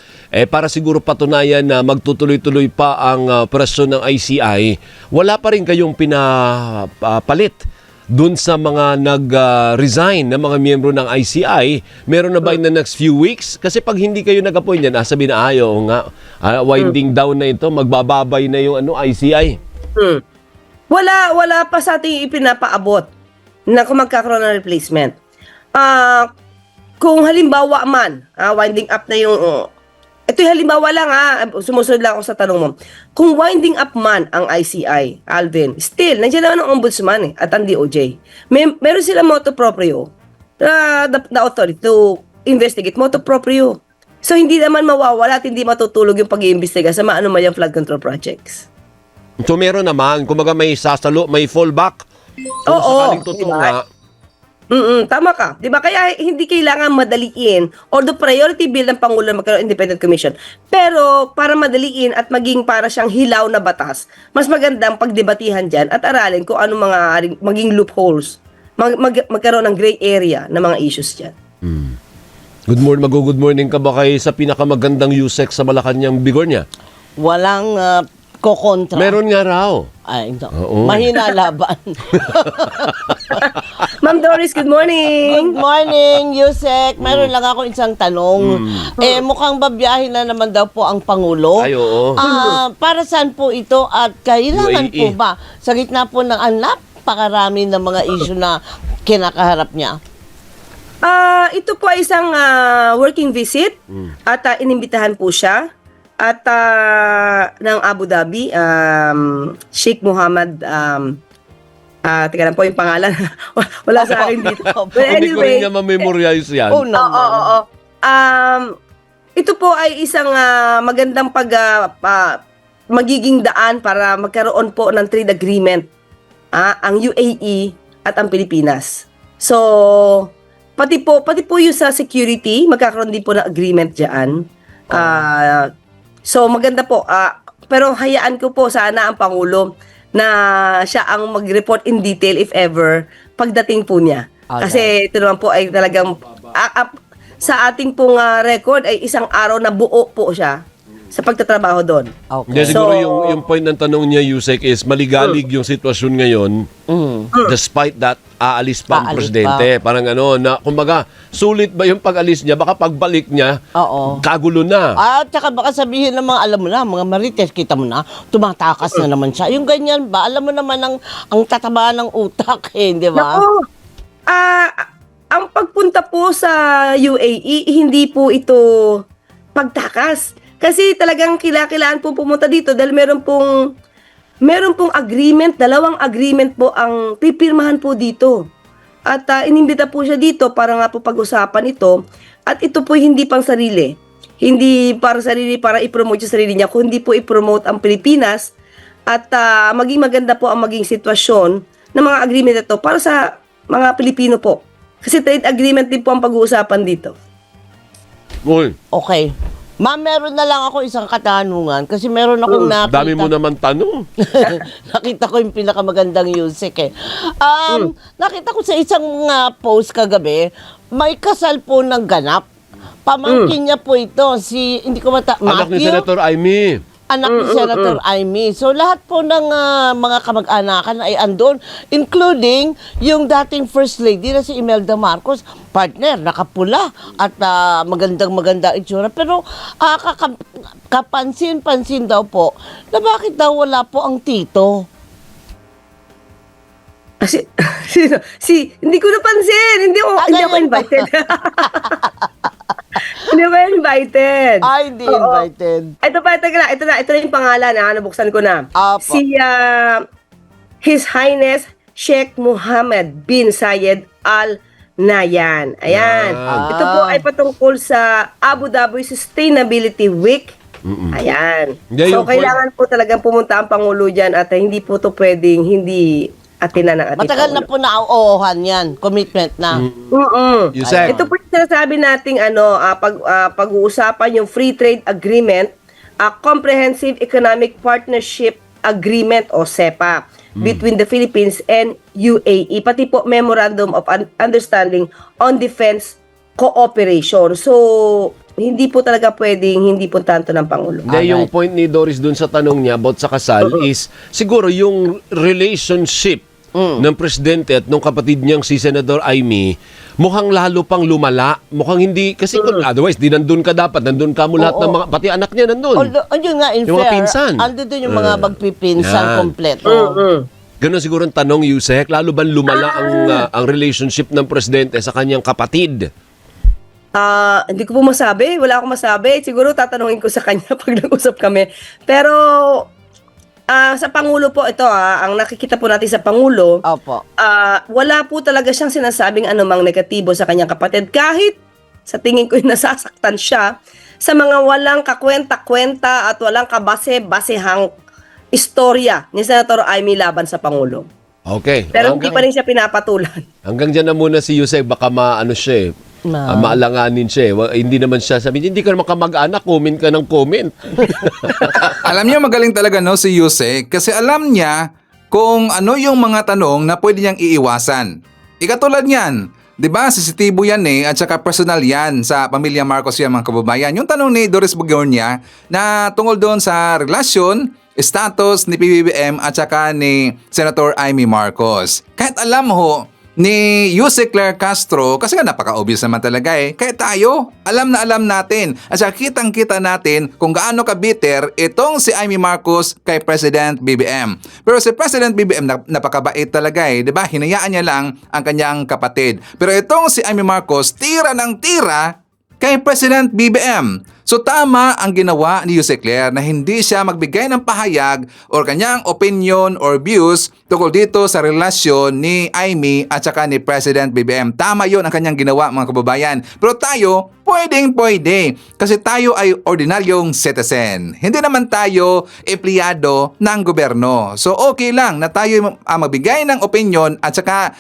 para siguro patunayan na magtutuloy-tuloy pa ang operasyon ng ICI, wala pa rin kayong pinapalit dun sa mga nag-resign na mga miyembro ng ICI, meron na ba in the next few weeks? Kasi pag hindi kayo nag-appoint yan, sabi na ayaw nga, winding down na ito, magbababay na yung ICI. Wala pa sa ating ipinapaabot na kung magkakaroon ng replacement. Kung halimbawa man, winding up na yung... ito yung halimbawa lang sumusunod lang ako sa tanong mo. Kung winding up man ang ICI, Alvin, still, nandiyan naman ang ombudsman at ang DOJ. Meron sila motu proprio, the authority to investigate motu proprio. So, hindi naman mawawala at hindi matutulog yung pag-iimbestiga sa maano man yung flood control projects. So meron naman, kumbaga may sasalo, may fallback. Kung sakaling totoo diba? nga. Tama ka. 'Di ba? Kaya hindi kailangan madaliin or the priority bill ng Pangulo na magkaroon ng independent commission. Pero para madaliin at maging para siyang hilaw na batas, mas magandang pagdebatihan diyan at aralin kung ano mga maging loopholes. Magkaroon ng gray area na mga issues diyan. Good morning ka ba kay sa pinakamagandang USEC sa Malacanang Bigornia? Walang kokontra. Meron nga raw. Ay, no. Oo. Mahina laban. Ma'am Doris, good morning. Good morning, Yusek. Meron lang ako isang tanong. Mukhang babiyahin na naman daw po ang Pangulo. Ay, oo. Para saan po ito at kailangan UAE. po ba sa gitna po ng napakarami ng mga issue na kinakaharap niya? Ito po ay isang working visit at inimbitahan po siya at ng Abu Dhabi, Sheikh Mohammed, teka lang po yung pangalan. Wala sa akin dito. But Hindi ko rin anyway, nga ma-memorize yan. Oh, naman. oo. Ito po ay isang magandang magiging daan para magkaroon po ng trade agreement ang UAE at ang Pilipinas. So, pati po yung sa security, magkakaroon din po ng agreement diyan. So maganda po, pero hayaan ko po sana ang Pangulo na siya ang mag-report in detail if ever pagdating po niya. Kasi ito naman po ay talagang sa ating pong record ay isang araw na buo po siya sa pagtatrabaho doon. Hindi, siguro yung point ng tanong niya, Yusek, is maligalig yung sitwasyon ngayon despite that aalis pa ang Aalis presidente. Parang na kumbaga, sulit ba yung pag-alis niya? Baka pagbalik niya, kagulo na. At saka baka sabihin ng mga, alam mo na, mga marites, kita mo na, tumatakas na naman siya. Yung ganyan ba, alam mo naman ang tataba ng utak, di ba? Naku, ang pagpunta po sa UAE, hindi po ito pagtakas. Kasi talagang kailangan po pumunta dito dahil meron pong agreement, 2 agreement po ang pipirmahan po dito. At inimbita po siya dito para nga po pag-usapan ito. At ito po hindi pang sarili. Hindi para sarili, para i-promote yung sarili niya, kundi po i-promote ang Pilipinas at maging maganda po ang maging sitwasyon ng mga agreement ito para sa mga Pilipino po. Kasi trade agreement din po ang pag-uusapan dito. Okay. Ma'am, meron na lang ako isang katanungan kasi meron akong nakita. Dami mo naman tanong. Nakita ko yung pinakamagandang Yusek Nakita ko sa isang post kagabi, may kasal po ng ganap. Pamangkin niya po ito, hindi ko Anak ni Matthew. Senator Amy. Anak ni Senator Amy. So lahat po ng mga kamag-anakan ay andon, including yung dating First Lady na si Imelda Marcos, partner, nakapula at magandang-maganda itsura. Pero kapansin-pansin daw po na bakit daw wala po ang tito. Hindi ko napansin. Hindi ako invited. Hindi ba invited? Ay, hindi invited. Ito na yung pangalan nabuksan ko na. Apo. Si His Highness Sheikh Mohammed bin Zayed Al Nahyan. Ayan. Ito po ay patungkol sa Abu Dhabi Sustainability Week. Ayan. Yeah, So kailangan po talagang pumunta ang Pangulo dyan at hindi po to pwedeng hindi atina ng ating Matagal na Pangulo. po na-oohan yan. Commitment na. Yusek. Ito po yung sinasabi nating pag-uusapan yung Free Trade Agreement, Comprehensive Economic Partnership Agreement o CEPA between the Philippines and UAE, pati po Memorandum of Understanding on Defense Cooperation. So, hindi po talaga pwedeng hindi puntahan to ng Pangulo. Hindi, yung point ni Doris dun sa tanong niya about sa kasal is siguro yung relationship ng presidente at nung kapatid niyang si Senador Amy, mukhang lalo pang lumala. Mukhang hindi, kasi kung otherwise, di nandun ka dapat. Nandun ka mo lahat ng mga, pati anak niya nandun. Yun nga, in Yung mga fair, pinsan. ando dun yung mga magpipinsan Yan. kompleto. Ganon siguro ang tanong, Yusek, lalo ba lumala ang relationship ng presidente sa kanyang kapatid? Hindi ko po masabi. Wala akong masabi. Siguro tatanungin ko sa kanya pag nag-usap kami. Pero sa Pangulo po ito, ang nakikita po natin sa Pangulo, Opo. wala po talaga siyang sinasabing anumang negatibo sa kanyang kapatid. Kahit sa tingin ko nasasaktan siya sa mga walang kakwenta-kwenta at walang kabase-basehang istorya ni Senator Amy laban sa Pangulo. Okay. Pero hindi pa rin siya pinapatulan. Hanggang dyan na muna si Yusek, baka maano siya maalanganin siya. Hindi naman siya sabihin, hindi ka naman kamag-anak, comment ka ng comment. Alam niyo, magaling talaga no si Yusek kasi alam niya kung ano yung mga tanong na pwede niyang iiwasan. Ikatulad niyan, 'di ba? Sensitibo yan at saka personal yan sa pamilya Marcos yan, mga kababayan. Yung tanong ni Doris Bugornia na tungkol doon sa relasyon, status ni PBBM at saka ni Senator Amy Marcos. Kahit alam ho ni Yusek Claire Castro, kasi nga napaka-obvious naman talaga kahit tayo, alam na alam natin at saka kitang-kita natin kung gaano ka-bitter itong si Amy Marcos kay President BBM. Pero si President BBM napakabait talaga di ba? Hinayaan niya lang ang kanyang kapatid. Pero itong si Amy Marcos, tira ng tira kay President BBM. So tama ang ginawa ni Yusek Claire na hindi siya magbigay ng pahayag o kanyang opinion or views tungkol dito sa relasyon ni Amy at saka ni President BBM. Tama yon ang kanyang ginawa, mga kababayan. Pero tayo, pwede. Kasi tayo ay ordinaryong citizen. Hindi naman tayo empleyado ng gobyerno. So okay lang na tayo magbigay ng opinion at saka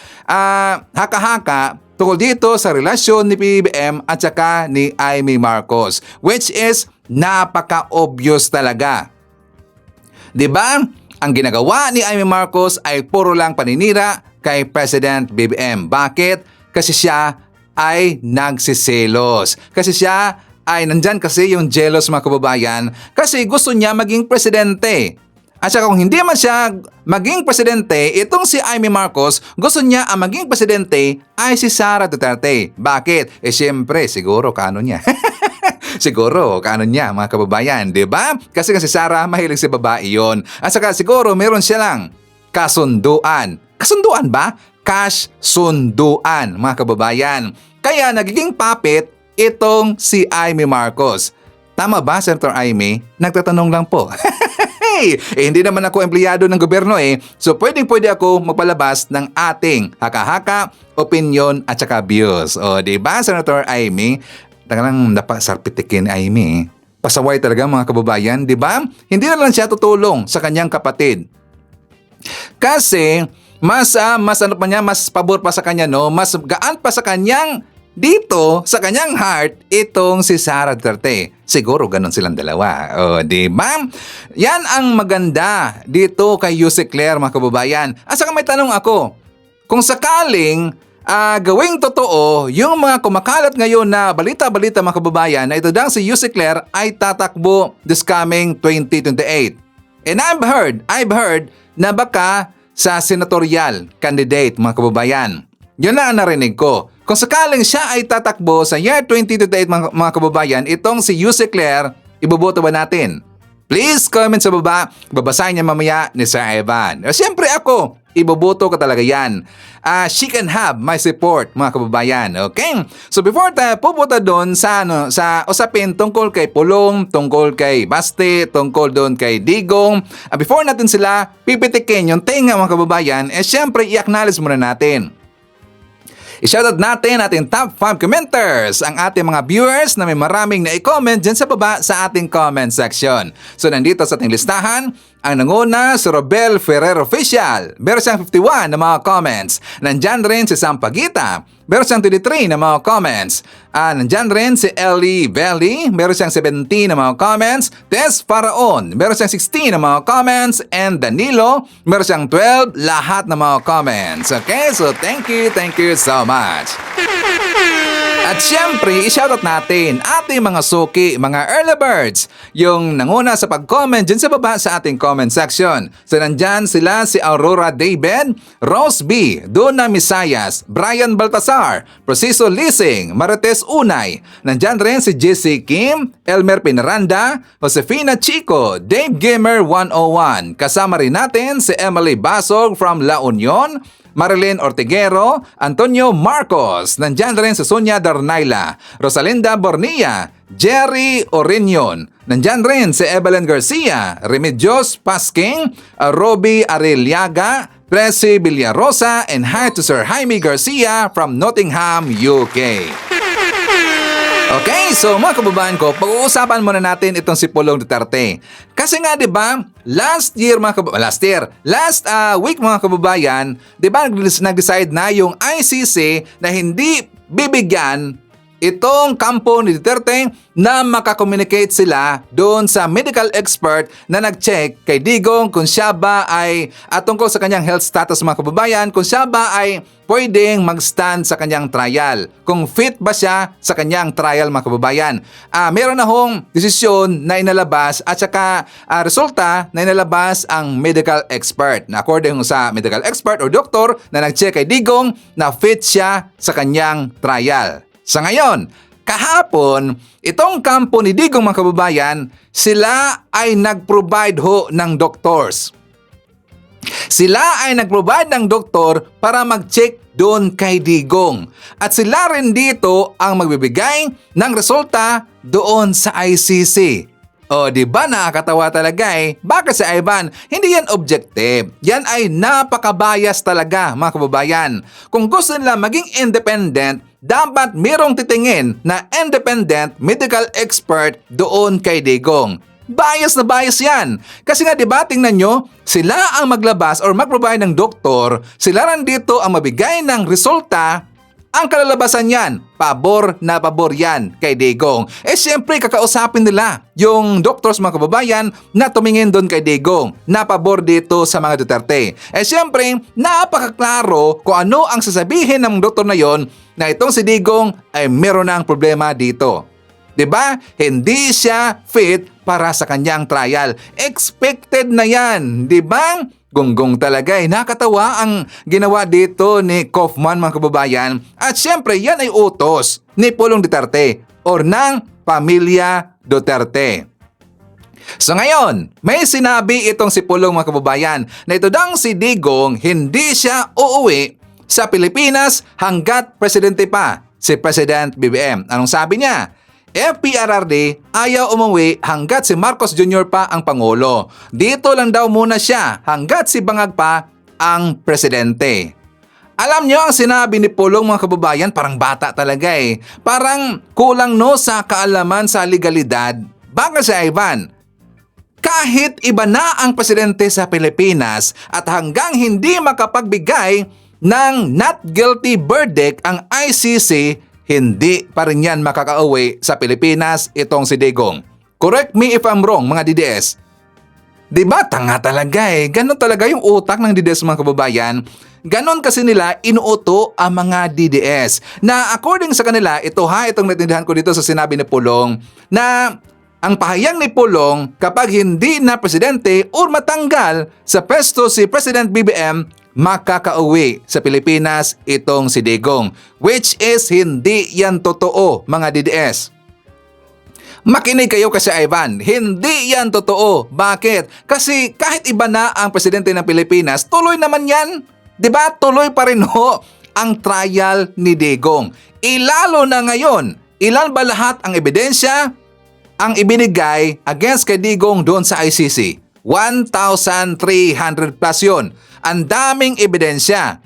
haka-haka tungkol dito sa relasyon ni PBBM at saka ni Amy Marcos, which is napaka-obvious talaga. 'Di ba? Ang ginagawa ni Amy Marcos ay puro lang paninira kay President BBM. Bakit? Kasi siya ay nagsiselos. Kasi siya ay nandyan kasi yung jealous, mga kababayan, kasi gusto niya maging presidente. At saka kung hindi man siya maging presidente, itong si Amy Marcos, gusto niya ang maging presidente ay si Sara Duterte. Bakit? Siyempre, siguro kaano niya. Siguro, kaano niya, mga kababayan, di ba? Kasi si Sara, mahilig si babae yon. At saka siguro, meron siya lang kasunduan. Kasunduan ba? Cash sunduan, mga kababayan. Kaya nagiging puppet itong si Amy Marcos. Tama ba, Senator Amy? Nagtatanong lang po. Hindi naman ako empleyado ng gobyerno So pwede ako magpalabas ng ating haka-haka, opinion at saka views. O diba, Senator Amy? Talagang napasarpitikin ni Amy. Pasaway talaga, mga kababayan, diba? Hindi na lang siya tutulong sa kanyang kapatid. Kasi mas pabor pa sa kanya, mas gaan pa sa kanyang dito sa kanyang heart itong si Sara Duterte. Siguro ganun silang dalawa. O, di ba? Yan ang maganda dito kay Yusek Claire, mga kababayan. At saka may tanong ako. Kung sakaling gawing totoo yung mga kumakalat ngayon na balita-balita, mga kababayan, na ito daw si Yusek Claire ay tatakbo this coming 2028. And I've heard na baka sa senatorial candidate, mga kababayan. Yun na ang narinig ko. Kung sakaling siya ay tatakbo sa year 2028, mga kababayan, itong si Yusek Claire, iboboto ba natin? Please comment sa baba. Babasahin niya mamaya ni Sir Evan. Siyempre ako, iboboto ko talaga yan. She can have my support, mga kababayan. Okay? So before tayo pupunta doon sa usapin tungkol kay Pulong, tungkol kay Baste, tungkol doon kay Digong, before natin sila pipitikin yung tenga, mga kababayan, siyempre i-acknowledge muna natin. I-shoutout natin ating top 5 commenters, ang ating mga viewers na may maraming na-i-comment dyan sa baba sa ating comment section. So nandito sa ating listahan, ang nanguna si Robel Ferrer Official. Meron siyang 51 na mga comments. Nandyan rin si Sam Pagita. Meron siyang 23 na mga comments. Nandyan rin si Ellie Belly. Meron siyang 17 na mga comments. Tess Faraon. Meron siyang 16 na mga comments. And Danilo, meron siyang 12. Lahat na mga comments. Okay, so thank you so much. At syempre, i-shoutout natin ating mga suki, mga early birds, yung nanguna sa pag-comment dyan sa baba sa ating comment section. So nandyan sila si Aurora David, Rose B, Donna Misayas, Brian Baltasar, Preciso Lising, Marites Unay. Nandyan rin si JC Kim, Elmer Pinaranda, Josefina Chico, Dave Gamer 101. Kasama rin natin si Emily Basog from La Union, Marilyn Ortiguero, Antonio Marcos, nandyan rin si Sonia Darnaila, Rosalinda Bornilla, Jerry Orinion, nandyan rin si Evelyn Garcia, Remedios Pasking, Robbie Areliaga, Tracy Villarosa, and hi to Sir Jaime Garcia from Nottingham, UK. Okay, so mga kababayan ko, pag-uusapan muna natin itong si Pulong Duterte. Kasi nga 'di ba, last week mga kababayan, 'di ba nag-decide na yung ICC na hindi bibigyan itong kampo ni Duterte na makakommunicate sila doon sa medical expert na nag-check kay Digong kung siya ba ay tungkol sa kanyang health status mga kababayan, kung siya ba ay pwedeng mag-stand sa kanyang trial, kung fit ba siya sa kanyang trial mga kababayan. Meron na hong desisyon na inalabas at saka resulta na inalabas ang medical expert na according sa medical expert o doktor na nag-check kay Digong na fit siya sa kanyang trial. Sa ngayon, kahapon, itong kampo ni Digong mga kababayan, sila ay nag-provide ho ng doctors. Sila ay nag-provide ng doktor para mag-check doon kay Digong. At sila rin dito ang magbibigay ng resulta doon sa ICC. O di ba nakakatawa talaga eh? Bakit si Ivan? Hindi yan objective. Yan ay napaka-bias talaga mga kababayan. Kung gusto nila maging independent, dapat merong titingin na independent medical expert doon kay Digong. Bias na bias yan. Kasi nga diba, tingnan nyo, sila ang maglabas or mag-provide ng doktor, sila rin dito ang mabigay ng resulta. Ang kalalabasan yan, pabor na pabor yan kay Digong. Siyempre kakausapin nila yung doctors mga kababayan na tumingin doon kay Digong na pabor dito sa mga Duterte. Siyempre, napakaklaro kung ano ang sasabihin ng doktor na yon na itong si Digong ay meron ng problema dito. 'Di ba? Hindi siya fit para sa kanyang trial. Expected na 'yan, 'di ba? Gonggong talaga eh. Nakatawa ang ginawa dito ni Kaufman mga kababayan. At syempre, yan ay utos ni Pulong Duterte or ng pamilya Duterte. So ngayon, may sinabi itong si Pulong mga kababayan na ito daw si Digong hindi siya uuwi sa Pilipinas hanggat presidente pa si President BBM. Anong sabi niya? FPRRD ayaw umuwi hanggat si Marcos Jr. pa ang Pangulo. Dito lang daw muna siya hanggat si Bangag pa ang presidente. Alam nyo ang sinabi ni Pulong mga kababayan, parang bata talaga eh. Parang kulang no sa kaalaman sa legalidad. Baka si Ivan, kahit iba na ang presidente sa Pilipinas at hanggang hindi makapagbigay ng not guilty verdict ang ICC, hindi pa rin yan makakauwi sa Pilipinas itong si Digong. Correct me if I'm wrong mga DDS. Diba tanga talaga eh. Ganon talaga yung utak ng DDS mga kababayan. Ganon kasi nila inuuto ang mga DDS. Na according sa kanila, itong natindihan ko dito sa sinabi ni Pulong, na ang pahayag ni Pulong kapag hindi na presidente o matanggal sa pwesto si President BBM, makakauwi sa Pilipinas itong si Digong. Which is hindi yan totoo mga DDS. Makinig kayo kasi Ivan, hindi yan totoo. Bakit? Kasi kahit iba na ang presidente ng Pilipinas, tuloy naman yan. Diba? Tuloy pa rin ho ang trial ni Digong. Ilalo na ngayon, ilan ba lahat ang ebidensya ang ibinigay against kay Digong doon sa ICC? 1,300 plus yun. Ang daming ebidensya.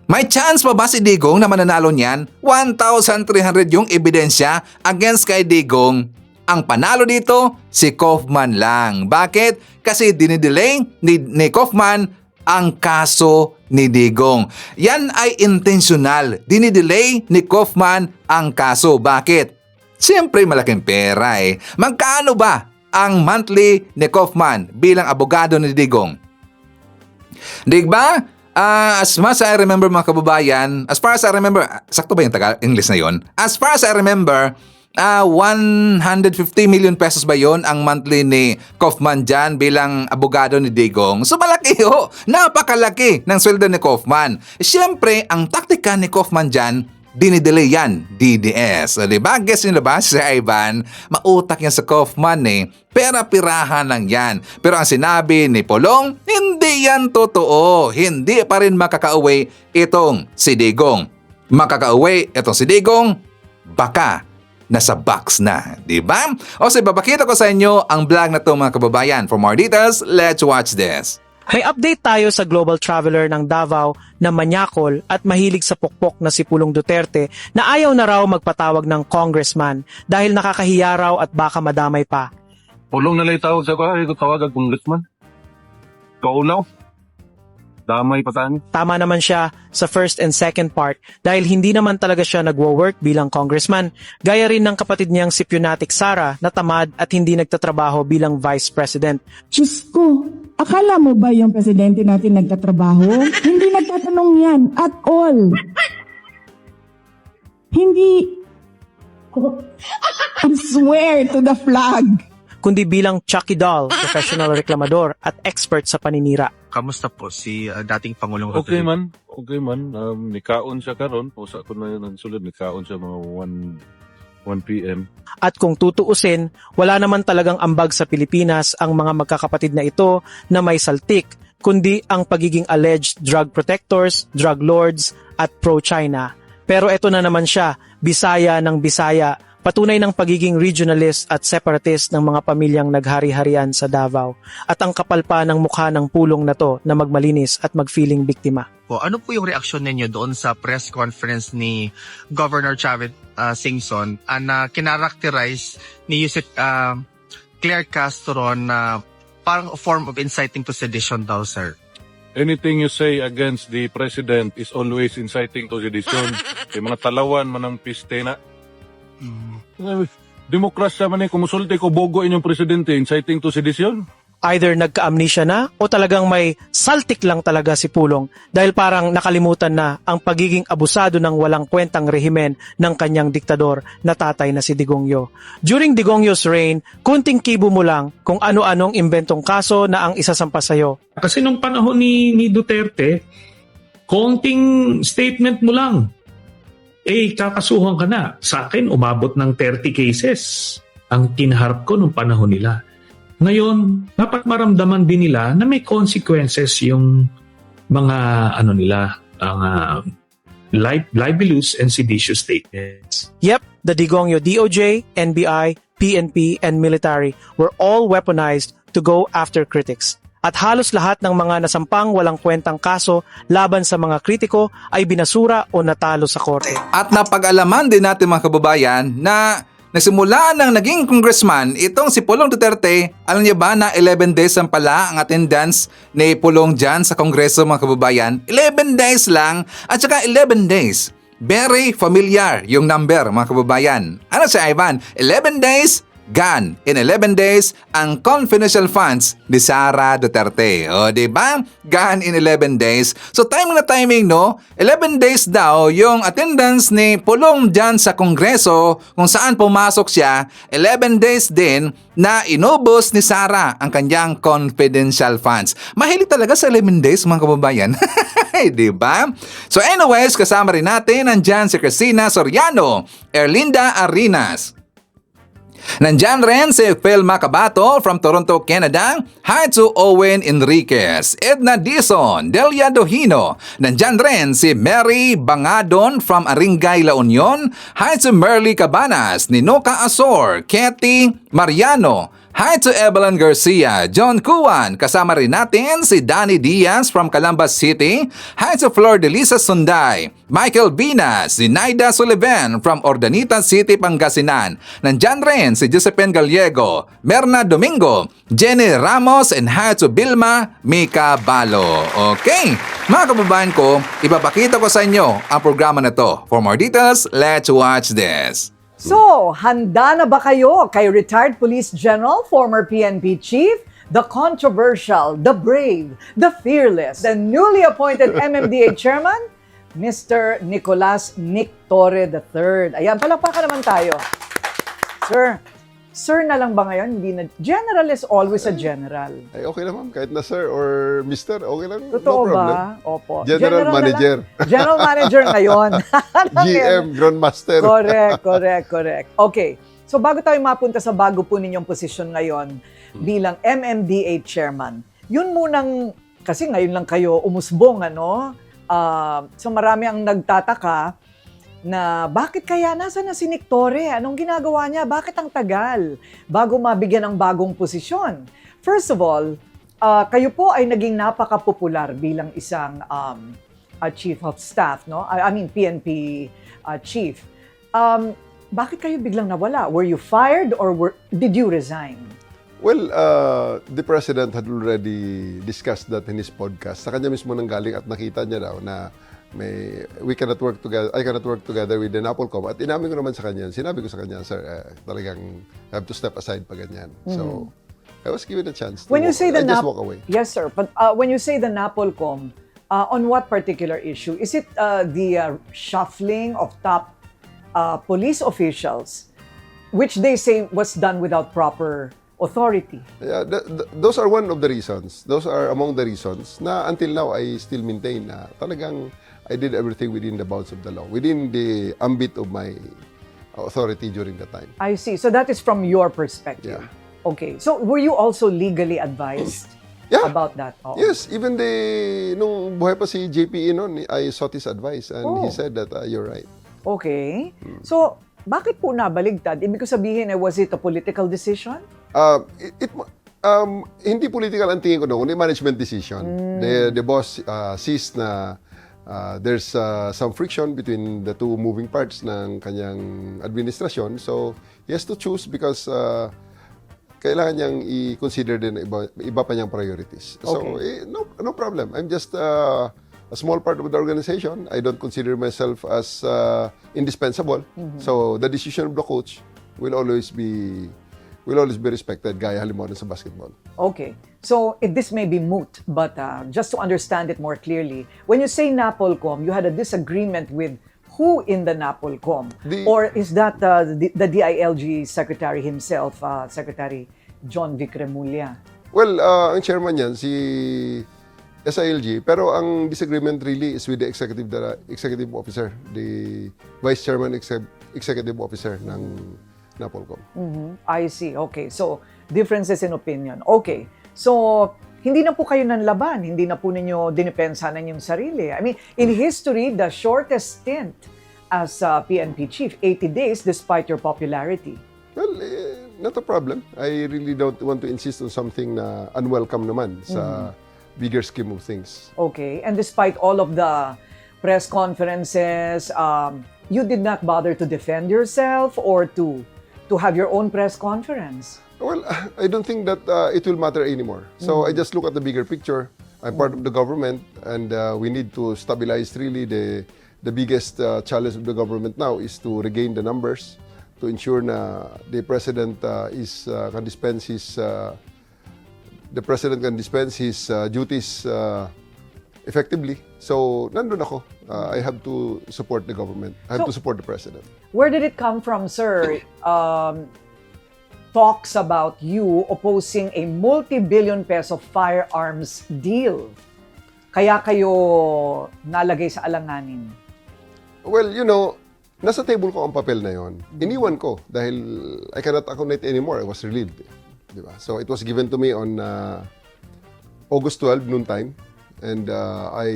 May chance pa ba si Digong na mananalo niyan? 1,300 yung ebidensya against kay Digong. Ang panalo dito, si Kaufman lang. Bakit? Kasi dinidelay ni Kaufman ang kaso ni Digong. Yan ay intentional. Dinidelay ni Kaufman ang kaso. Bakit? Siyempre malaking pera eh. Magkano ba ang monthly ni Kaufman bilang abogado ni Digong? Diba? As much as I remember mga kababayan, as far as I remember, sakto ba yung English na yon? As far as I remember, 150 million pesos ba yon ang monthly ni Kaufman dyan bilang abogado ni Digong? So malaki ho, napakalaki ng sweldo ni Kaufman. Siyempre, ang taktika ni Kaufman dyan, dinidelay yan, DDS. O, diba? Guess nyo na ba si Ivan? Mautak yan sa Kaufman Pera-pirahan lang yan. Pero ang sinabi ni Pulong, hindi yan totoo. Hindi pa rin makakauwi itong si Digong. Makakauwi itong si Digong, baka nasa box na. Diba? O sige, babakita ko sa inyo ang vlog na to mga kababayan. For more details, let's watch this. May update tayo sa global traveler ng Davao na manyakol at mahilig sa pukpok na si Pulong Duterte na ayaw na raw magpatawag ng congressman dahil nakakahiya raw at baka madamay pa. Pulong nalay tawag sa ko, ay tawag ang congressman. Kaulaw. Damay patan. Tama naman siya sa first and second part dahil hindi naman talaga siya nagwo-work bilang congressman. Gaya rin ng kapatid niyang si Punatic Sara na tamad at hindi nagtatrabaho bilang vice president. Diyos ko, akala mo ba yung presidente natin nagtatrabaho? Hindi nagtatanong yan at all. Hindi. I swear to the flag. Kundi bilang Chucky Doll, professional reklamador at expert sa paninira. Kamusta po si dating Pangulong Okay Rodrigo? man. Nikaon siya karon. Usa ko na yun ang sulod. Nikaon siya mga 1 p.m. At kung tutuusin, wala naman talagang ambag sa Pilipinas ang mga magkakapatid na ito na may saltik, kundi ang pagiging alleged drug protectors, drug lords at pro-China. Pero eto na naman siya, Bisaya ng Bisaya, patunay ng pagiging regionalist at separatist ng mga pamilyang naghari-harian sa Davao at ang kapal pa ng mukha ng Pulong na to na magmalinis at magfeeling biktima. Ano po yung reaksyon ninyo doon sa press conference ni Governor Chavez Singson na kinarakterize ni Yusek Claire Castro na parang a form of inciting to sedition daw, sir? Anything you say against the president is always inciting to sedition. Yung mga talawan man ng piste na. Demokrasya man kumusulti ko bogo inyong presidente, inciting to sedition. Either nagka-amnesia na o talagang may saltik lang talaga si Pulong dahil parang nakalimutan na ang pagiging abusado ng walang kwentang rehimen ng kanyang diktador na tatay na si Digongyo. During Digongyo's reign, kunting kibo mo lang kung ano-anong imbentong kaso na ang isasampa sa'yo. Kasi nung panahon ni Duterte, konting statement mo lang, kakasuhan ka na. Sa akin, umabot ng 30 cases ang kinaharap ko nung panahon nila. Ngayon, dapat maramdaman din nila na may consequences yung mga libelous and seditious statements. Yep, the Digongyo DOJ, NBI, PNP, and military were all weaponized to go after critics. At halos lahat ng mga nasampang walang kwentang kaso laban sa mga kritiko ay binasura o natalo sa korte. At napag-alaman din natin mga kababayan na nagsimula nang naging congressman itong si Pulong Duterte. Alam niyo ba na 11 days ang pala ang attendance ni Pulong dyan sa kongreso mga kababayan? 11 days lang at saka 11 days. Very familiar yung number mga kababayan. Ano si Ivan? 11 days, gone. In 11 days, ang confidential funds ni Sara Duterte. O, diba? Gone in 11 days. So, timing na timing, no? 11 days daw yung attendance ni Pulong dyan sa Kongreso kung saan pumasok siya. 11 days din na inubos ni Sara ang kanyang confidential funds. Mahilig talaga sa 11 days, mga kababayan. Diba? So, anyways, kasama rin natin nandyan si Cristina Soriano, Erlinda Arinas. Nandyan rin si Phil Macabato from Toronto, Canada. Hi to Owen Enriquez, Edna Dizon, Delia Dohino. Nandyan rin si Mary Bangadon from Aringay, La Union. Hi to Merly Cabanas, Ninoka Azor, Ketty Mariano. Hi to Evelyn Garcia, John Cuan. Kasama rin natin si Danny Diaz from Calambas City. Hi to Flor de Lisa Sunday, Michael Binas, Zinaida Sullivan from Ordanita City, Pangasinan. Nandyan rin si Josephine Gallego, Merna Domingo, Jenny Ramos, and hi to Bilma Mika Balo. Okay, mga kababayan ko, ipapakita ko sa inyo ang programa na to. For more details, let's watch this. So, handa na ba kayo kay retired Police General, former PNP Chief, the controversial, the brave, the fearless, the newly appointed MMDA chairman, Mr. Nicolas Nick Torre III. Ayan, palakpakan naman tayo. Sir na lang ba ngayon? Hindi na. General is always a general. Ay, okay lang ma'am. Kahit na sir or mister, okay lang. Totoo no problem. ba? Opo. General manager. General manager ngayon. GM, Grandmaster. Correct. Okay. So bago tayo mapunta sa bago po ninyong posisyon ngayon bilang MMDA chairman, yun munang, kasi ngayon lang kayo umusbong, ano? So marami ang nagtataka na bakit kaya nasa na si Nick Torre? Anong ginagawa niya? Bakit ang tagal bago mabigyan ng bagong posisyon? First of all, kayo po ay naging napaka-popular bilang isang chief of staff, no? I mean, PNP chief. Bakit kayo biglang nawala? Were you fired or did you resign? Well, the president had already discussed that in his podcast. Sa kanya mismo nanggaling at nakita niya daw na we cannot work together. I cannot work together with the NAPOLCOM. At inamin ko naman sa kanya, sinabi ko sa kanya, sir, talagang I have to step aside pa ganyan. So, I was given a chance to when you say I just walk away. Yes, sir. But when you say the NAPOLCOM, on what particular issue? Is it the shuffling of top police officials, which they say was done without proper authority? Yeah, those are one of the reasons. Those are among the reasons na until now I still maintain na talagang I did everything within the bounds of the law, within the ambit of my authority during the time. I see. So that is from your perspective. Yeah. Okay. So were you also legally advised about that? Oh. Yes, even nung buhay pa si JPE noon, I sought his advice and he said that you're right. Okay. So bakit po nabaligtad? Ibig ko sabihin, was it a political decision? Hindi political ang tingin ko doon, kundi management decision. The boss sees na there's some friction between the two moving parts ng kanyang administrasyon. So, he has to choose because kailangan niyang i-consider din iba pa niyang priorities. Okay. So, no problem. I'm just a small part of the organization. I don't consider myself as indispensable. So, the decision of the coach will always be respected, gaya halimbawa sa basketball. Okay. So, this may be moot, but just to understand it more clearly, when you say NAPOLCOM, you had a disagreement with who in the NAPOLCOM? Or is that the DILG secretary himself, Secretary John Vic Remulla? Well, ang chairman yan, si SILG, pero ang disagreement really is with the executive officer, the vice chairman executive officer ng NAPOLCOM. I see. Okay. So, differences in opinion. Okay. So, hindi na po kayo nanlaban. Hindi na po ninyo dinipensahan yung sarili. I mean, in history, the shortest stint as PNP chief, 80 days despite your popularity. Well, not a problem. I really don't want to insist on something na unwelcome naman sa bigger scheme of things. Okay. And despite all of the press conferences, you did not bother to defend yourself or to have your own press conference? Well, I don't think that it will matter anymore. So I just look at the bigger picture. I'm part of the government, and we need to stabilize really the biggest challenge of the government now is to regain the numbers, to ensure na the president can dispense his duties effectively. So, nandun ako. I have to support the government. I have to support the president. Where did it come from, sir? Talks about you opposing a multi-billion peso firearms deal. Kaya kayo nalagay sa alanganin. Well, nasa table ko ang papel na yon. Iniwan ko dahil I cannot accommodate anymore. I was relieved. Diba? So, it was given to me on August 12, noon time. And I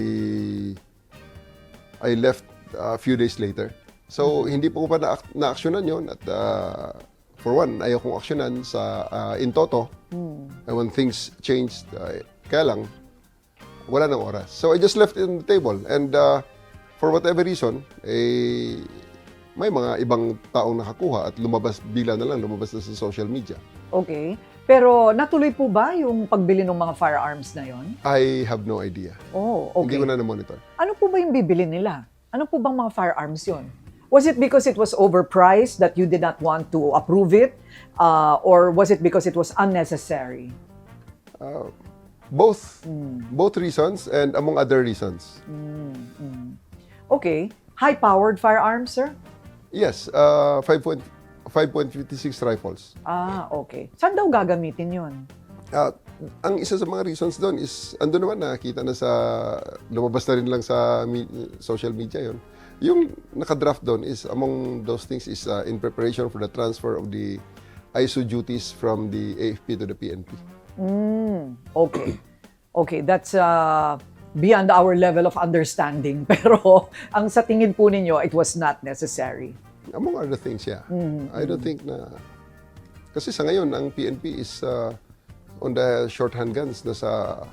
left a few days later. So, hindi po ko pa na-aksyonan yun. At for one, ayaw kong aksyonan sa in toto. And when things changed, kaya lang, wala nang oras. So, I just left it on the table. And for whatever reason, may mga ibang taong nakakuha at bigla na sa social media. Okay. Pero natuloy po ba yung pagbili ng mga firearms na yon? I have no idea. Oh, okay. Hindi ko na monitor. Ano po ba yung bibili nila? Ano po bang mga firearms yon? Was it because it was overpriced that you did not want to approve it? Or was it because it was unnecessary? Both reasons and among other reasons. Okay. High-powered firearms, sir? Yes, 5.56 rifles. Okay. Saan daw gagamitin yun? Ang isa sa mga reasons doon is, ando naman nakita na sa, lumabas na rin lang sa social media yon. Yung nakadraft doon is, among those things is in preparation for the transfer of the ISO duties from the AFP to the PNP. Okay. Okay, that's beyond our level of understanding. Pero ang sa tingin po ninyo, it was not necessary. Among other things, yeah. I don't think na... Kasi sa ngayon, ang PNP is on the shorthand guns, nasa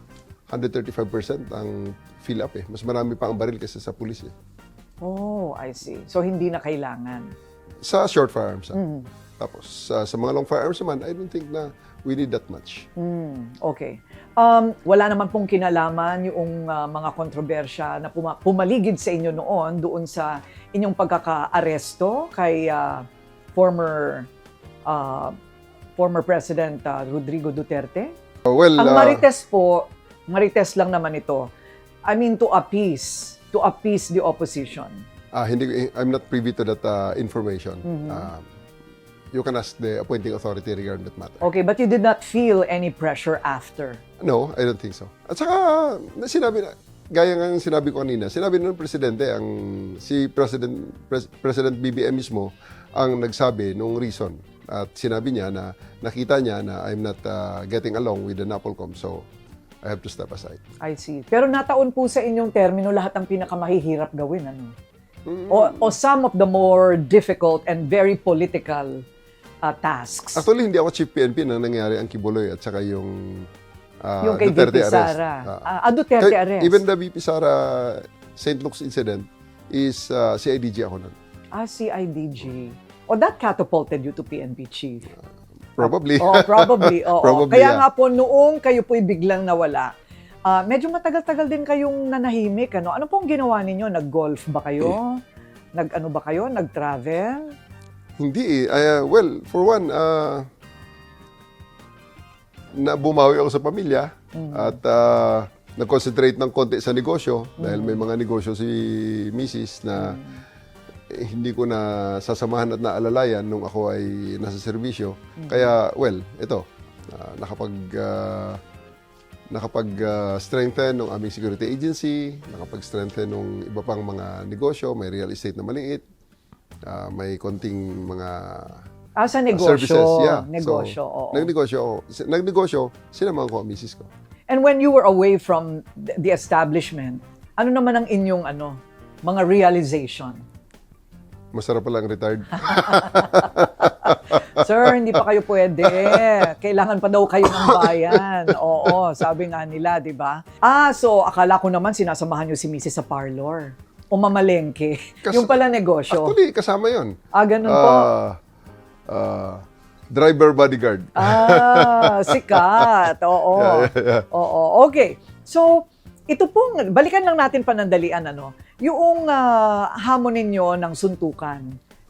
135% ang fill up eh. Mas marami pa ang baril kaysa sa pulis eh. Oh, I see. So hindi na kailangan. Sa short firearms. Tapos sa mga long firearms naman, I don't think na we need that much. Okay. Wala naman pong kinalaman yung mga kontrobersya na pumaligid sa inyo noon doon sa inyong pagkaka-aresto kay former President Rodrigo Duterte? Well, ang Marites lang naman ito. I mean, to appease the opposition. I'm not privy to that information. You can ask the appointing authority regarding that matter. Okay, but you did not feel any pressure after? No, I don't think so. At saka, gaya ng sinabi ko kanina, sinabi ng Presidente, si President BBM mismo, ang nagsabi nung reason. At sinabi niya na nakita niya na I'm not getting along with the NAPOLCOM, so I have to step aside. I see. Pero nataon po sa inyong termino lahat ang pinakamahihirap gawin, ano? O some of the more difficult and very political tasks. Actually, hindi ako chief PNP nang nangyari ang Kibuloy at saka yung kay Duterte VP arrest. Sara. Duterte arrest. Even the VP Sara St. Luke's incident is CIDG ako nun. CIDG. That catapulted you to PNP chief. Probably. Probably. Probably, Kaya yeah. nga po, noong kayo po'y biglang nawala, medyo matagal-tagal din kayong nanahimik. Ano pong ginawa ninyo? Nag-golf ba kayo? Nag-ano ba kayo? Nag-travel? Hindi well, for one, bumawi ako sa pamilya at nag-concentrate ng konti sa negosyo dahil may mga negosyo si Mrs. na hindi ko na sasamahan at naalalayan nung ako ay nasa serbisyo. Kaya, well, ito, nakapag-strengthen ng aming security agency, nakapag-strengthen ng iba pang mga negosyo, may real estate na maliit, may konting mga sa negosyo. Services. Yeah. Negosyo, so, Nagnegosyo, sinamahan ko ang misis ko. And when you were away from the establishment, ano naman ang inyong mga realization? Masarap palang retired. Sir, hindi pa kayo pwede. Kailangan pa daw kayo ng bayan. Oo, sabi nga nila, di ba? So akala ko naman sinasamahan nyo si Mrs. sa parlor. O mamalengke. Yung pala negosyo. Actually, kasama yun. Ganun po. Driver bodyguard. Sikat. Oo. Yeah. Oo. Okay. So, ito pong, balikan lang natin panandalian, yung hamon ninyo ng suntukan.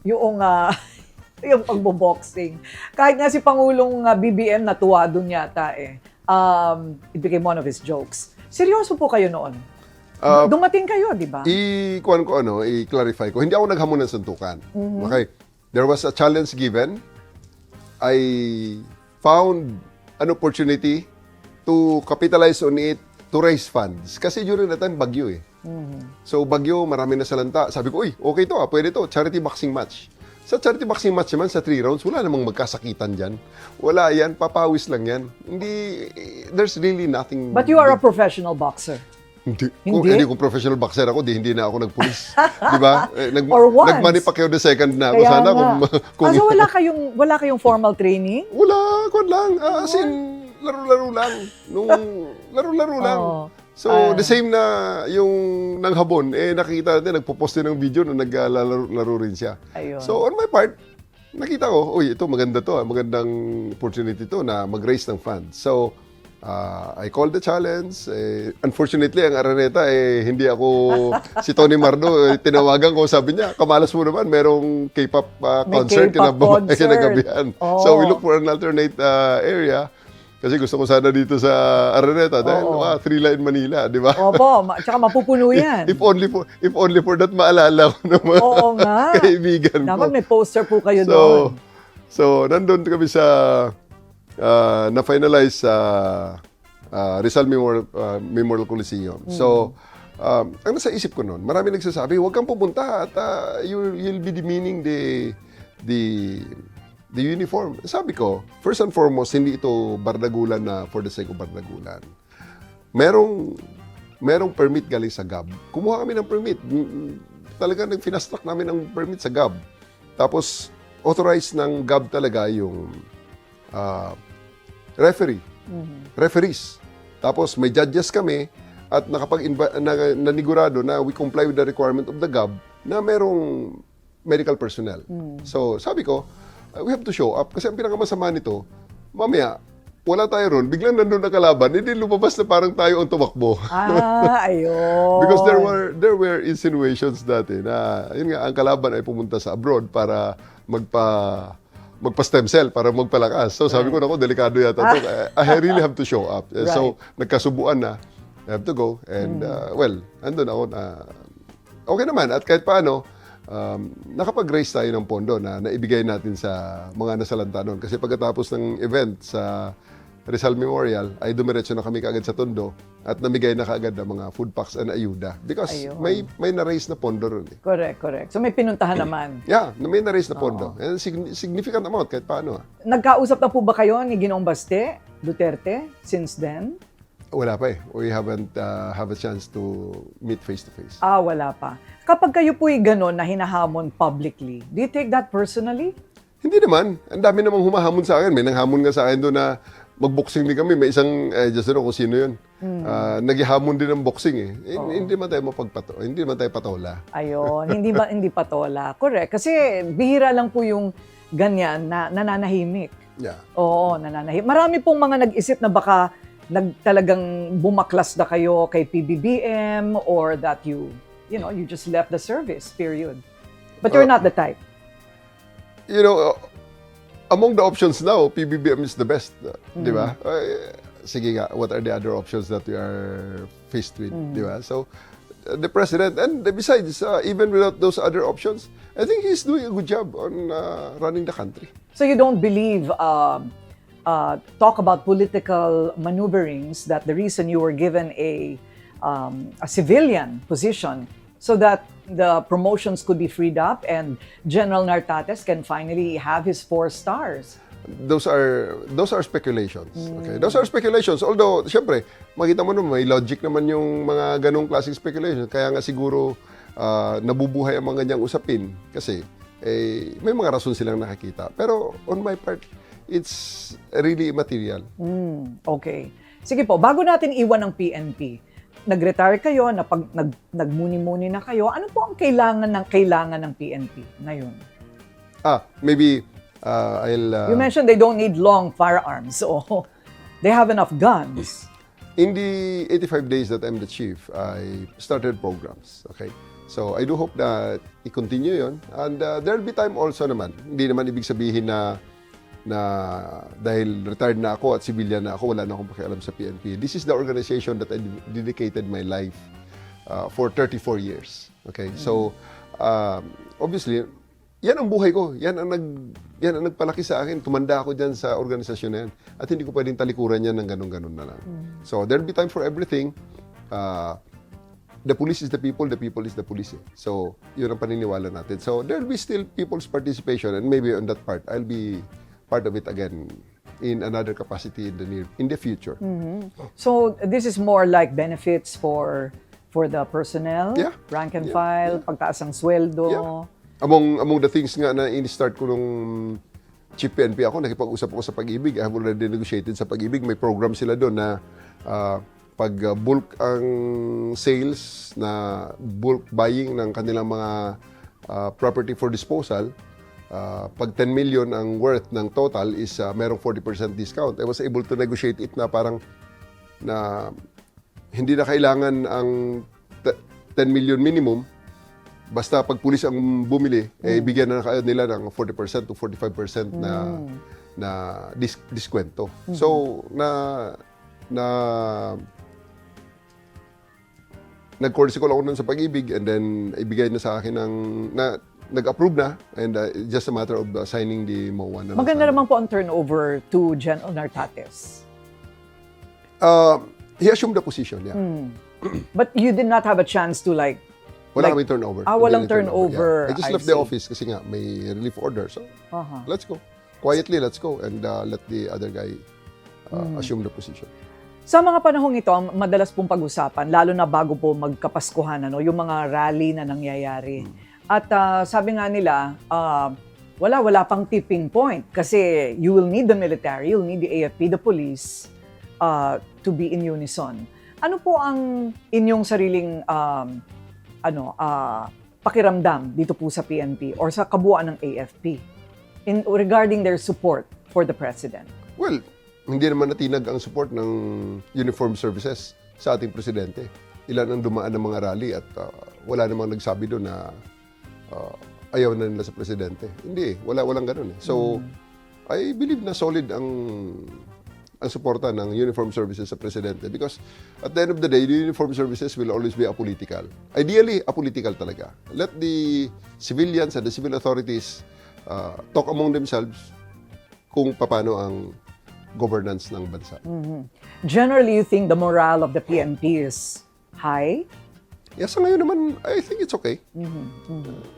Yung pagbo-boxing. Kahit nga si Pangulong BBM natuwa dun yata it became one of his jokes. Seryoso po kayo noon? Dumating kayo, di ba? I-clarify ko. Hindi ako naghamon ng suntukan. Okay. There was a challenge given. I found an opportunity to capitalize on it to raise funds. Kasi during that time, bagyo eh. So, bagyo, marami na salanta. Sabi ko, okay to pwede to. Charity boxing match. Sa charity boxing match naman, sa 3 rounds, wala namang magkasakitan dyan. Wala yan, papawis lang yan. There's really nothing... But you are a professional boxer. Hindi. Kung hindi kong professional boxer ako, hindi na ako nagpulis. Di ba? Or once. Nag-Manny Pacquiao the second na ako. Sana kung... So wala kayong formal training? Wala, kung lang. As in, laro-laro lang. Laro-laro lang. So, the same na yung nanghabon, nakikita natin, nagpo-post din ng video na naglalaro rin siya. Ayun. So, on my part, nakita ko, ito maganda to, magandang opportunity to na mag-raise ng funds. So, I called the challenge. Unfortunately, ang Araneta, hindi ako si Tony Mardo. Tinawagan ko, sabi niya, kamalas mo naman, merong K-pop concert kinagabihan. So we look for an alternate area. Kasi gusto ko sana dito sa Araneta dahil Oo. 3 line Manila, di ba? Opo, tsaka mapupuno yan. If only for that maalala ko ng mga Oo nga. kaibigan ko. Dapat may poster po kayo doon. So nandun kami sa na-finalize sa Rizal Memorial Coliseum. So ang nasa isip ko noon, marami nagsasabi, huwag kang pupunta at you'll be demeaning the uniform. Sabi ko, first and foremost, hindi ito bardagulan na for the sake of bardagulan. Merong permit galing sa GAB. Kumuha kami ng permit. Talaga nag-fast track namin ang permit sa GAB. Tapos, authorized ng GAB talaga yung referees. Tapos, may judges kami at nanigurado na we comply with the requirement of the GAB na merong medical personnel. So, sabi ko, we have to show up. Kasi ang pinakamasama nito, mamaya, wala tayo ron, biglang nandun na kalaban, hindi lumabas na parang tayo ang tumakbo. Ayun. Because there were insinuations dati na, yun nga, ang kalaban ay pumunta sa abroad para magpa-stem cell, para magpalakas. So sabi ko, naku, delikado yata ito. I really have to show up. So, nagkasubuan na, I have to go. And, andun ako na, okay naman. At kahit paano, nakapag-raise tayo ng pondo na naibigay natin sa mga nasalanta noon. Kasi pagkatapos ng event sa Rizal Memorial, ay dumiretso na kami kaagad sa Tondo at namigay na kaagad ng mga food packs and ayuda. Because may na-raise na pondo ron. Correct. So may pinuntahan naman. Yeah, may na-raise na pondo. And significant amount kahit paano. Nagkausap na po ba kayo ni Ginoong Baste, Duterte, since then? Wala pa eh. We haven't have a chance to meet face-to-face. Wala pa. Kapag kayo po'y gano'n na hinahamon publicly, do you take that personally? Hindi naman. Ang dami namang humahamon sa akin. May nanghamon nga sa akin doon na mag-boxing din kami. May isang, just kung sino yun. Naghihamon din ng boxing eh. Hindi man tayo hindi man tayo patola. Ayun, hindi patola. Correct. Kasi bihira lang po yung ganyan na nananahimik. Yeah. Oo, nananahimik. Marami pong mga nag-isip na baka talagang bumaklas na kayo kay PBBM or that you just left the service, period. But you're not the type. Among the options now, PBBM is the best. Di ba? Sige nga, what are the other options that we are faced with? Di ba? So, the President, and besides, even without those other options, I think he's doing a good job on running the country. So you don't believe talk about political maneuverings that the reason you were given a civilian position so that the promotions could be freed up and General Nartates can finally have his 4 stars. Those are speculations. Okay? Those are speculations. Although, syempre, makita mo naman, may logic naman yung mga ganong klaseng speculation. Kaya nga siguro nabubuhay ang mga ganyang usapin. Kasi may mga rason silang nakikita. Pero on my part, it's really immaterial. Okay. Sige po, bago natin iwan ng PNP, nag-retire kayo, nagmuni-muni na kayo, ano po ang kailangan ng PNP ngayon? Maybe I'll... You mentioned they don't need long firearms, so they have enough guns. In the 85 days that I'm the chief, I started programs. Okay? So I do hope that i-continue yun. And there'll be time also naman. Hindi naman ibig sabihin na dahil retired na ako at civilian na ako, wala na akong pakialam sa PNP. This is the organization that I dedicated my life for 34 years. Okay? So, obviously, yan ang buhay ko. Yan ang nagpalaki sa akin. Tumanda ako dyan sa organisasyon na yan. At hindi ko pwedeng talikuran yan ng ganun-ganun na lang. So, there'll be time for everything. The police is the people is the police. So, yun ang paniniwala natin. So, there'll be still people's participation and maybe on that part, I'll be part of it again in another capacity in the future. So this is more like benefits for the personnel, rank and file, pagtaas ng sweldo. Yeah. Among the things nga na in-start ko nung Chief PNP ako, nakipag-usap ako sa Pag-ibig. I have already negotiated sa Pag-ibig. May program sila doon na pag bulk ang sales, na bulk buying ng kanilang mga property for disposal, pag 10 million ang worth ng total is merong 40% discount. I was able to negotiate it na parang na hindi na kailangan ang 10 million minimum basta pag pulis ang bumili, bigyan na kayo nila ng 40% to 45% na diskwento. So, nag-courtesy call ako nun sa Pag-ibig, and then ibigay na sa akin nag-approve na, and just a matter of signing the MOA. Maganda naman po ang turnover to General Nartates. He assumed the position, yeah. But you did not have a chance to Wala kaming turnover. Walang Hindi turnover. Yeah. I just left the office kasi nga may relief order. So, let's go. Quietly, let's go, and let the other guy assume the position. Sa mga panahong ito, ang madalas pong pag-usapan, lalo na bago po magkapaskuhan, yung mga rally na nangyayari. At sabi nga nila, wala pang tipping point kasi you will need the military, you'll need the AFP, the police to be in unison. Ano po ang inyong sariling pakiramdam dito po sa PNP or sa kabuuan ng AFP regarding their support for the President? Well, hindi naman natinag ang support ng uniformed services sa ating presidente. Ilan ang dumaan ng mga rally at wala namang nagsabi doon na ayaw na nila sa presidente. Hindi, walang ganun. So, I believe na solid ang suporta ng uniformed services sa presidente because at the end of the day, the uniformed services will always be apolitical. Ideally, apolitical talaga. Let the civilians and the civil authorities talk among themselves kung paano ang governance ng bansa. Generally, you think the morale of the PNP is high? Yes, sa ngayon naman, I think it's okay.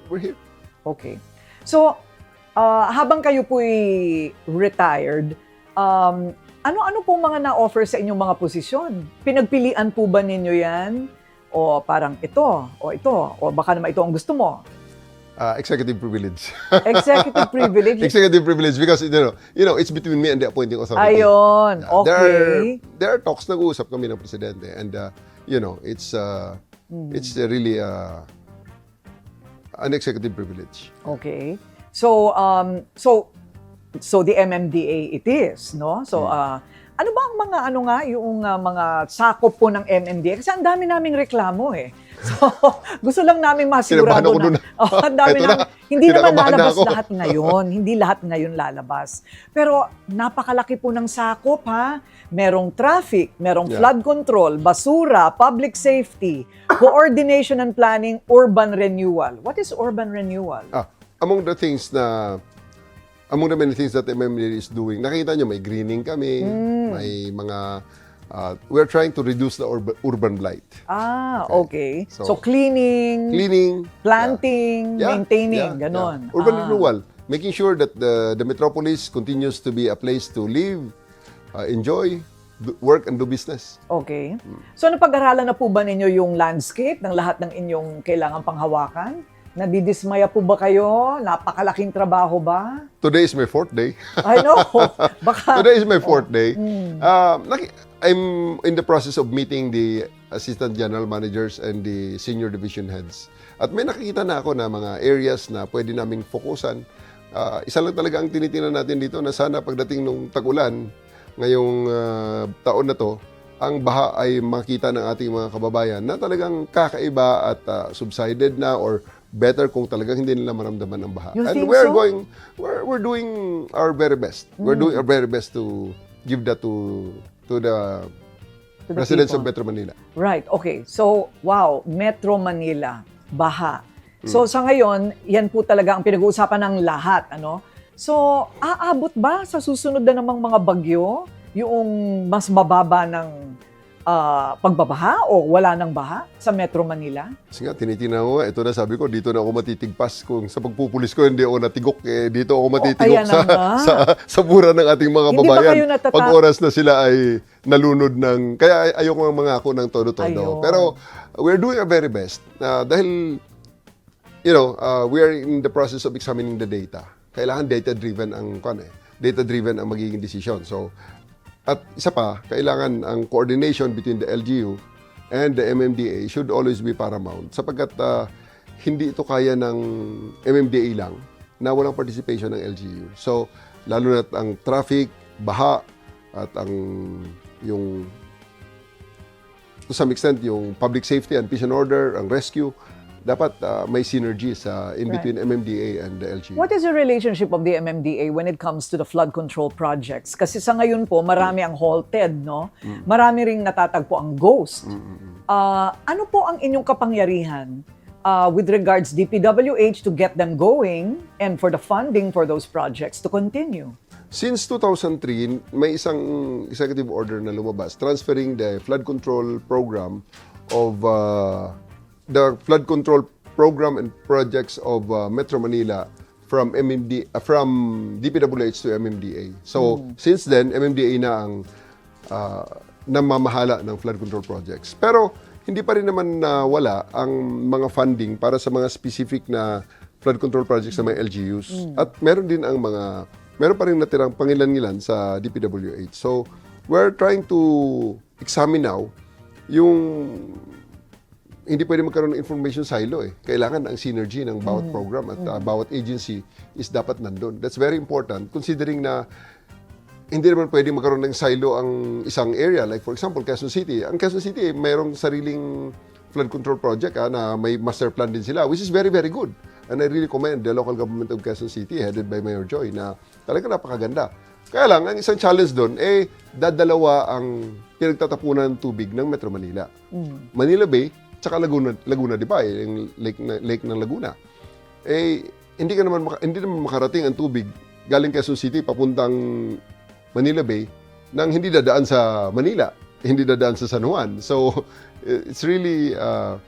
We're here. Okay. So, habang kayo po'y retired, ano-ano pong mga na-offer sa inyong mga posisyon? Pinagpilian po ba ninyo yan? O parang ito, o baka naman ito ang gusto mo? Executive privilege. Executive privilege? Executive privilege because, it's between me and the appointing authority. Ayun, okay. There are talks, nag-uusap kami ng presidente, and, it's really an executive privilege. Okay. So the MMDA it is, no? So, ano ba ang yung mga sakop po ng MMDA? Kasi ang dami naming reklamo eh. So, gusto lang namin masigurado na. Ang dami namin. Hindi naman lalabas lahat ngayon. Hindi lahat ngayon lalabas. Pero napakalaki po ng sakop, ha? Merong traffic, merong flood control, basura, public safety, coordination and planning, urban renewal. What is urban renewal? Among the many things that MMDA is doing, nakita nyo, may greening kami, may mga, we're trying to reduce the urban blight. Okay. So cleaning, planting, maintaining, ganon. Urban renewal, making sure that the metropolis continues to be a place to live, enjoy, work, and do business. Okay. So napag-aralan na po ba ninyo yung landscape ng lahat ng inyong kailangang panghawakan? Nadidismaya po ba kayo? Napakalaking trabaho ba? Today is my 4th day. I know. Today is my 4th day. I'm in the process of meeting the assistant general managers and the senior division heads. At may nakikita na ako na mga areas na pwede naming fokusan. Isa lang talaga ang tinitingnan natin dito na sana pagdating ng tag-ulan ngayong taon na to, ang baha ay makita ng ating mga kababayan na talagang kakaiba at subsided na or better kung talagang hindi nila maramdaman ang baha. And we're doing our very best. We're doing our very best to give that to the residents of Metro Manila. Right. Okay. So, wow, Metro Manila, baha. So, sa ngayon, yan po talaga ang pinag-uusapan ng lahat, ano? So, aabot ba sa susunod na namang mga bagyo yung mas mababa ng pagbabaha o wala ng baha sa Metro Manila? Kasi nga, tinitingnan ko, ito na sabi ko, dito na ako matitigpas. Kung sa pagpupulis ko, hindi ako natigok. Dito ako matitigok sa bura ng ating mga babayan. Pag oras na sila ay nalunod ng... Kaya ayoko mga ako ng todo-todo. Pero we're doing our very best. Dahil, we are in the process of examining the data. Kailangan data-driven ang magiging decision. So, at isa pa, kailangan ang coordination between the LGU and the MMDA should always be paramount sapagkat hindi ito kaya ng MMDA lang na walang participation ng LGU. So, lalo na ang traffic, baha, at to some extent, yung public safety and peace and order, ang rescue, dapat may synergy in between MMDA and the LGU. What is the relationship of the MMDA when it comes to the flood control projects? Kasi sa ngayon po, marami ang halted, no? Marami ring natatagpo ang ghost. Ano po ang inyong kapangyarihan with regards DPWH to get them going and for the funding for those projects to continue? Since 2003, may isang executive order na lumabas transferring the flood control program of the flood control program and projects of Metro Manila from DPWH to MMDA. So since then, MMDA na ang namamahala ng flood control projects. Pero hindi pa rin naman wala ang mga funding para sa mga specific na flood control projects sa mga LGUs. At meron pa rin natirang pangilan-ngilan sa DPWH. So, we're trying to examine now hindi pwede magkaroon ng information silo eh. Kailangan ang synergy ng bawat program at bawat agency is dapat nandun. That's very important considering na hindi naman pwede magkaroon ng silo ang isang area. Like for example, Quezon City. Ang Quezon City, mayroong sariling flood control project na may master plan din sila, which is very, very good. And I really commend the local government of Quezon City headed by Mayor Joy na talaga napakaganda. Kaya lang, ang isang challenge doon, dadalawa ang pinagtatapunan ng tubig ng Metro Manila. Manila Bay, tsaka Laguna, di ba? Yung lake ng Laguna. Hindi naman makarating ang tubig galing Quezon City papuntang Manila Bay nang hindi dadaan sa Manila, hindi dadaan sa San Juan. So, it's really a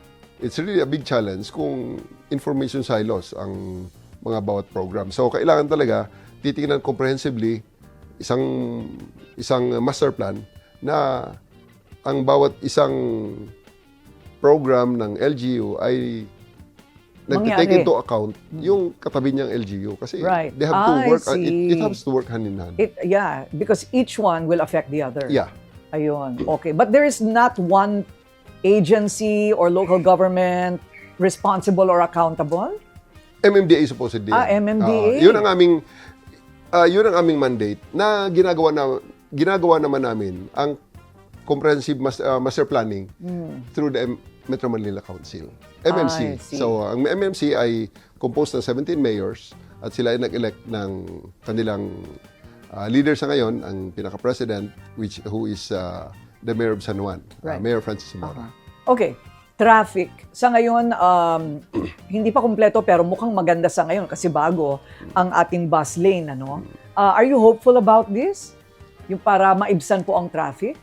big challenge kung information silos ang mga bawat program. So, kailangan talaga titingnan comprehensively isang master plan na ang bawat isang program ng LGU ay nag-take into account yung katabi niyang LGU kasi they have to work, it has to work hand in hand. Because each one will affect the other. Yeah. Ayun. Okay. But there is not one agency or local government responsible or accountable? MMDA supposedly. MMDA. Yun ang aming mandate na ginagawa naman namin ang comprehensive master planning through the Metro Manila Council. MMC. So, ang MMC ay composed ng 17 mayors at sila ay nag-elect ng kanilang leader sa ngayon, ang pinaka-president, who is the Mayor of San Juan, Mayor Francis Zamora. Okay. Traffic. Sa ngayon, hindi pa kumpleto pero mukhang maganda sa ngayon kasi bago ang ating bus lane. Are you hopeful about this? Yung para maibsan po ang traffic?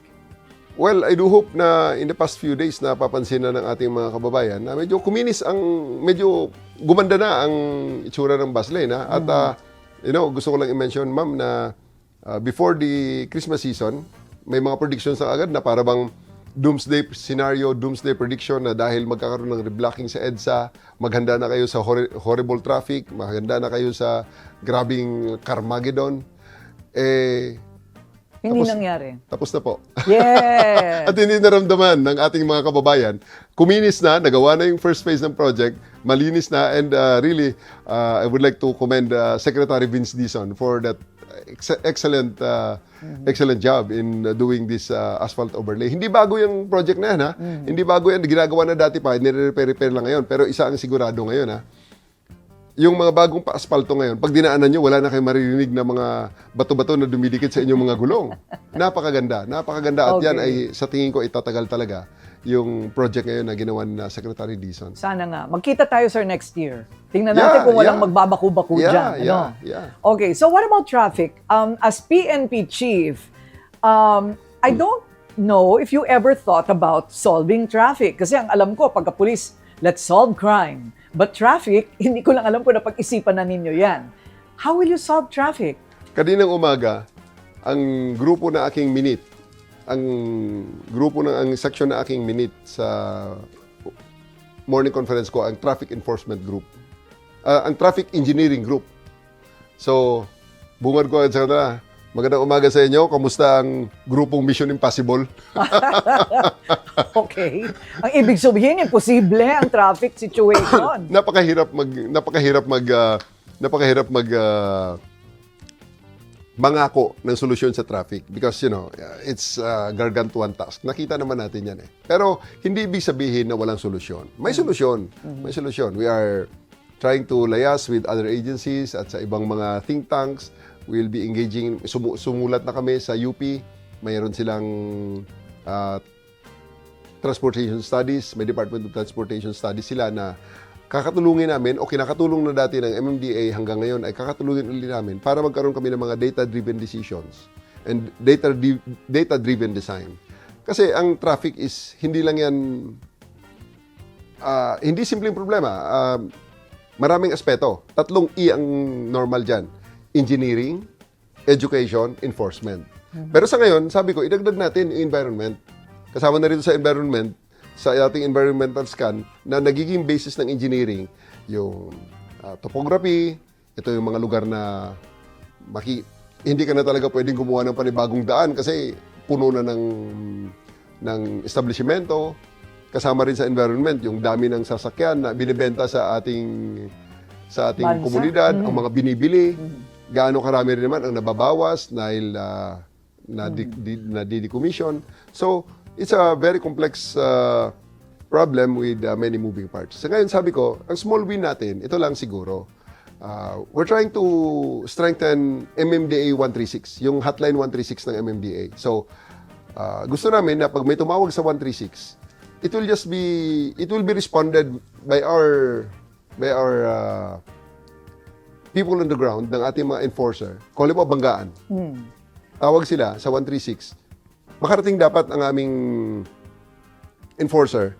Well, I do hope na in the past few days na papansin na ng ating mga kababayan na medyo medyo gumanda na ang itsura ng bus lane. At gusto ko lang i-mention, ma'am, na before the Christmas season, may mga predictions na agad na para bang doomsday scenario, doomsday prediction na dahil magkakaroon ng reblocking sa EDSA, maghanda na kayo sa horrible traffic, maghanda na kayo sa grabing Carmageddon. Hindi nangyari. Tapos na po. Yeah! At hindi naramdaman ng ating mga kababayan. Kuminis na, nagawa na yung first phase ng project, malinis na, and really, I would like to commend Secretary Vince Dizon for that excellent job in doing this asphalt overlay. Hindi bago yung project na yan, ha? Hindi bago yan. Ginagawa na dati pa, nire-repair lang ngayon. Pero isa ang sigurado ngayon, ha? Yung mga bagong pa-asfalto ngayon, pag dinaanan nyo, wala na kayong maririnig na mga bato-bato na dumidikit sa inyong mga gulong. Napakaganda. At yan ay, sa tingin ko, itatagal talaga yung project ngayon na ginawa na Secretary Dizon. Sana nga. Magkita tayo, sir, next year. Tingnan natin kung walang magbabaku-baku dyan. Okay, so what about traffic? As PNP chief, I don't know if you ever thought about solving traffic. Kasi ang alam ko, pagka police, let's solve crime. But traffic, hindi ko lang alam kung napag-isipan na ninyo yan. How will you solve traffic? Kaninang umaga, ang grupo na aking minute, ang section na aking minute sa morning conference ko, ang Traffic Enforcement Group. Ang Traffic Engineering Group. So, bungad ko sa kanila, magandang umaga sa inyo. Kamusta ang grupong Mission Impossible? Okay. Ang ibig sabihin, imposible ang traffic situation. Napakahirap mangako ng solusyon sa traffic because it's a gargantuan task. Nakita naman natin yan eh. Pero hindi ibig sabihin na walang solusyon. May solusyon. May solusyon. We are trying to liaise with other agencies at sa ibang mga think tanks. We'll be engaging, sumulat na kami sa UP. Mayroon silang transportation studies, may Department of Transportation Studies sila na kakatulungin namin o kinakatulong na dati ng MMDA hanggang ngayon ay kakatulungin ulit namin para magkaroon kami ng mga data-driven decisions and data-driven design. Kasi ang traffic is hindi lang yan, hindi simpleng problema. Maraming aspeto. 3 E ang normal dyan. Engineering, education, enforcement. Pero sa ngayon, sabi ko, idagdag natin yung environment. Kasama na rito sa environment, sa ating environmental scan, na nagiging basis ng engineering, yung topography, ito yung mga lugar na hindi ka na talaga pwedeng gumawa ng panibagong daan kasi puno na ng establishmento. Kasama rin sa environment, yung dami ng sasakyan na binibenta sa ating Bansa. komunidad, ang mga binibili, gaano karami rin naman ang nababawas dahil na decommission. So, it's a very complex problem with many moving parts. So ngayon sabi ko, ang small win natin, ito lang siguro. We're trying to strengthen MMDA 136, yung hotline 136 ng MMDA. So, gusto namin na pag may tumawag sa 136, it will be responded by our people on the ground, ng ating mga enforcer. Kung mo banggaan. Tawag sila sa 136. Makarating dapat ang aming enforcer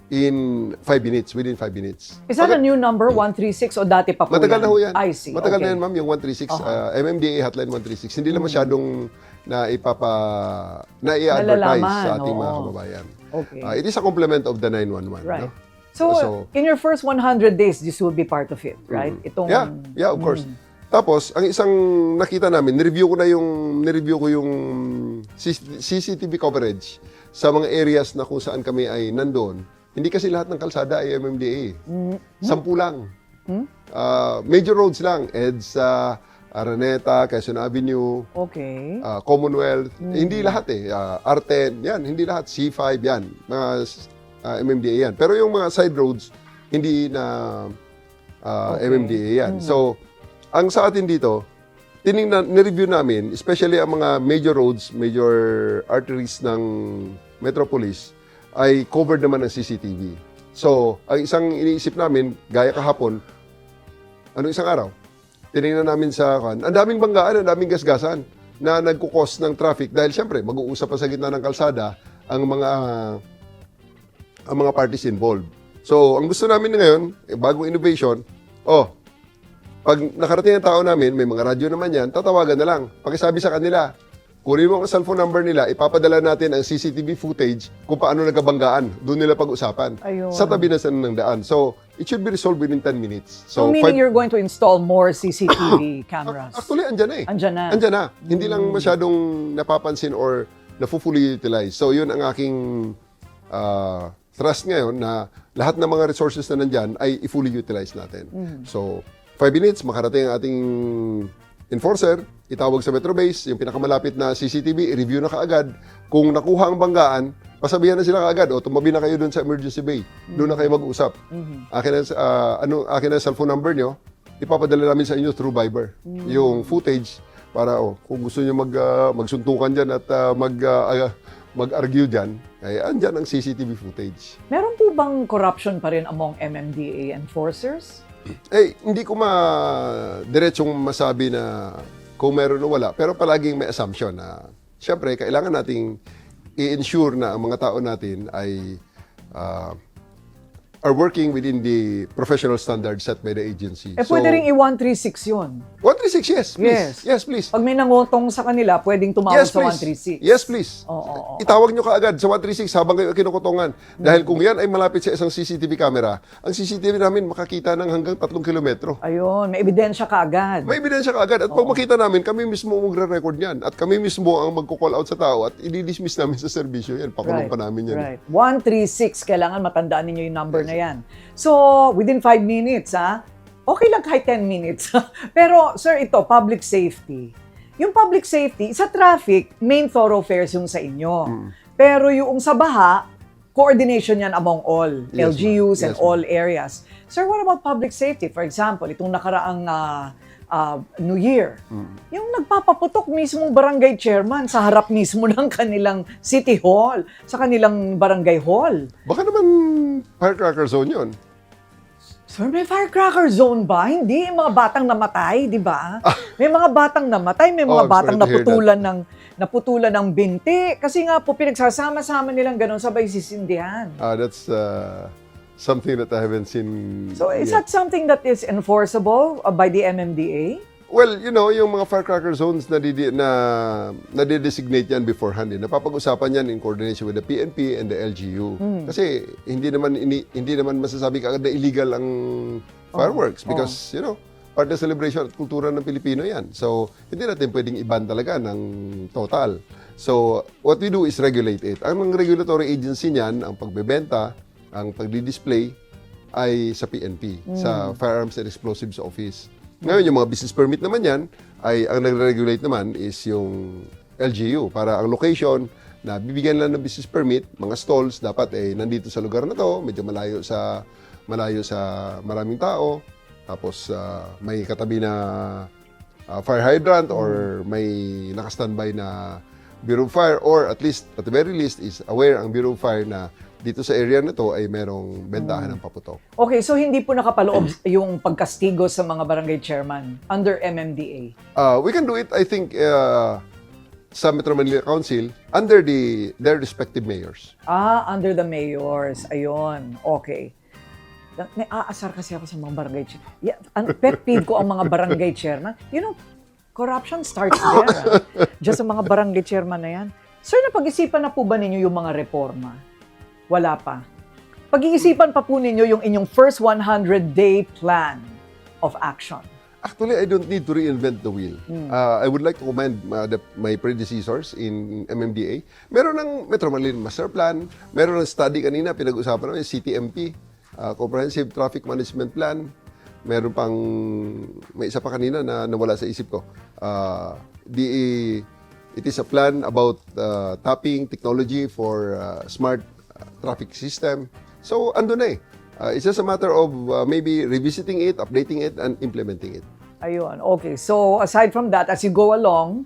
in 5 minutes, within 5 minutes. Is that a new number, 136, o dati pa po Matagal na ho yan. I see. Matagal Okay. na yan, ma'am, yung 136. MMDA hotline 136. Hindi lang masyadong i-advertise Nalalaman, sa ating mga oo. kababayan. Okay. It is a complement of the 911. Right. No? So, in your first 100 days, this will be part of it, right? Itong, Yeah, of course. Tapos, ang isang nakita namin, nireview ko yung CCTV coverage sa mga areas na kung saan kami ay nandoon. Hindi kasi lahat ng kalsada ay MMDA. 10 lang. Major roads lang. EDSA, Araneta, Quezon Avenue, Okay. Commonwealth. Hindi lahat eh. R10, yan. Hindi lahat. C5, yan. Mga MMDA yan. Pero yung mga side roads, hindi na MMDA yan. So, ang sa atin dito, nireview namin, especially ang mga major roads, major arteries ng Metropolis, ay covered naman ng CCTV. So, ang isang iniisip namin, gaya kahapon, isang araw, tinignan namin ang daming banggaan, ang daming gasgasan na nagkukos ng traffic dahil syempre, mag-uusap pa sa gitna ng kalsada ang mga parties involved. So, ang gusto namin ngayon, bagong innovation, pag nakarating ang tao namin, may mga radyo naman yan, tatawagan na lang. Pakisabi sa kanila, kunin mo ang cellphone number nila, ipapadala natin ang CCTV footage kung paano nagkabanggaan. Doon nila pag-usapan. Ayun. Sa tabi ng daan. So, it should be resolved within 10 minutes. So, meaning you're going to install more CCTV cameras? Actually, andyan na eh. Andyan na. Andyan na. Hindi lang masyadong napapansin or na-fully utilized. So, yun ang aking thrust ngayon na lahat ng mga resources na nandyan ay i-fully utilize natin. So, 5 minutes, makarating ang ating enforcer, itawag sa Metro Base, yung pinakamalapit na CCTV, i-review na kaagad. Kung nakuha ang banggaan, pasabihan na sila kaagad, tumabi na kayo dun sa emergency bay. Doon na kayo mag-usap. Akin na cellphone number nyo, ipapadala namin sa inyo through Viber. Yung footage, para kung gusto nyo magsuntukan dyan at mag-argue dyan, ay andyan ang CCTV footage. Meron po bang corruption pa rin among MMDA enforcers? Hindi ko diretsong masabi na kung meron o wala, pero palaging may assumption na siyempre, kailangan nating i-ensure na ang mga tao natin ay are working within the professional standards set by the agency. Pwede rin i-136 yun. 136, yes, please. Yes, please. Pag may nangutong sa kanila, pwedeng tumawag Yes, sa please. 136. Yes, please. Itawag nyo kaagad sa 136 habang kayo kinukutungan. Dahil kung yan ay malapit sa isang CCTV camera, ang CCTV namin makakita ng hanggang 3 kilometro. Ayun, may ebidensya kaagad. May ebidensya kaagad. At pag makita namin, kami mismo magre-record yan. At kami mismo ang magko-call out sa tao at i-dismiss namin sa serbisyo yan. Pakulong pa namin yan. Right. 136, kailangan matandaan ninyo yung number na yan. So, within 5 minutes, okay lang kahit 10 minutes. Pero, sir, ito, public safety. yung public safety, sa traffic, main thoroughfares yung sa inyo. Pero yung sa baha, coordination yan among all, Yes, LGUs ma'am. and Yes, all areas. Sir, what about public safety? For example, itong nakaraang New Year, yung nagpapaputok mismong barangay chairman sa harap mismo ng kanilang city hall, sa kanilang barangay hall. Baka naman firecracker zone yun. Sir, may firecracker zone ba? Hindi, mga batang namatay, di ba? May mga batang namatay, may mga Oh, I'm batang sorry to hear naputulan ng binti. Kasi nga po, pinagsasama-sama nilang ganun sabay sisindihan. That's something that I haven't seen So, is yet. that something that is enforceable by the MMDA? Well, yung mga firecracker zones na designate yan beforehand. Napapag-usapan yan in coordination with the PNP and the LGU. Kasi hindi naman masasabi ka na illegal ang fireworks because, part ng celebration at kultura ng Pilipino yan. So, hindi natin pwedeng i-ban talaga ng total. So, what we do is regulate it. Ang regulatory agency niyan, ang pagbebenta, ang pagdi-display, ay sa PNP, sa Firearms and Explosives Office. Ngayon, yung mga business permit naman yan, ay ang nagre-regulate naman is yung LGU. Para ang location na bibigyan lang ng business permit, mga stalls, dapat nandito sa lugar na to, medyo malayo sa maraming tao. Tapos may katabi na fire hydrant or may naka-standby na Bureau of Fire or at least, at the very least, is aware ang Bureau of Fire na dito sa area na to ay merong bentahan ng paputok. Okay, so hindi po nakapaloob yung pagkastigo sa mga barangay chairman under MMDA? We can do it, I think, sa Metro Manila Council under their respective mayors. Under the mayors. Ayun. Okay. Naaasar kasi ako sa mga barangay chairman. Pet peeve ko ang mga barangay chairman. Corruption starts there. Just sa mga barangay chairman na yan. Sir, napag-isipan na po ba ninyo yung mga reforma? Wala pa. Pag-iisipan pa po ninyo yung inyong first 100-day plan of action. Actually, I don't need to reinvent the wheel. I would like to commend my predecessors in MMDA. Meron ng Metro Manila Master Plan, meron ng study kanina, pinag-usapan namin, CTMP, Comprehensive Traffic Management Plan. Meron pang, may isa pa kanina na nawala sa isip ko. It is a plan about tapping technology for smart traffic system. So, andun na it's just a matter of maybe revisiting it, updating it, and implementing it. Ayun, okay. So, aside from that, as you go along,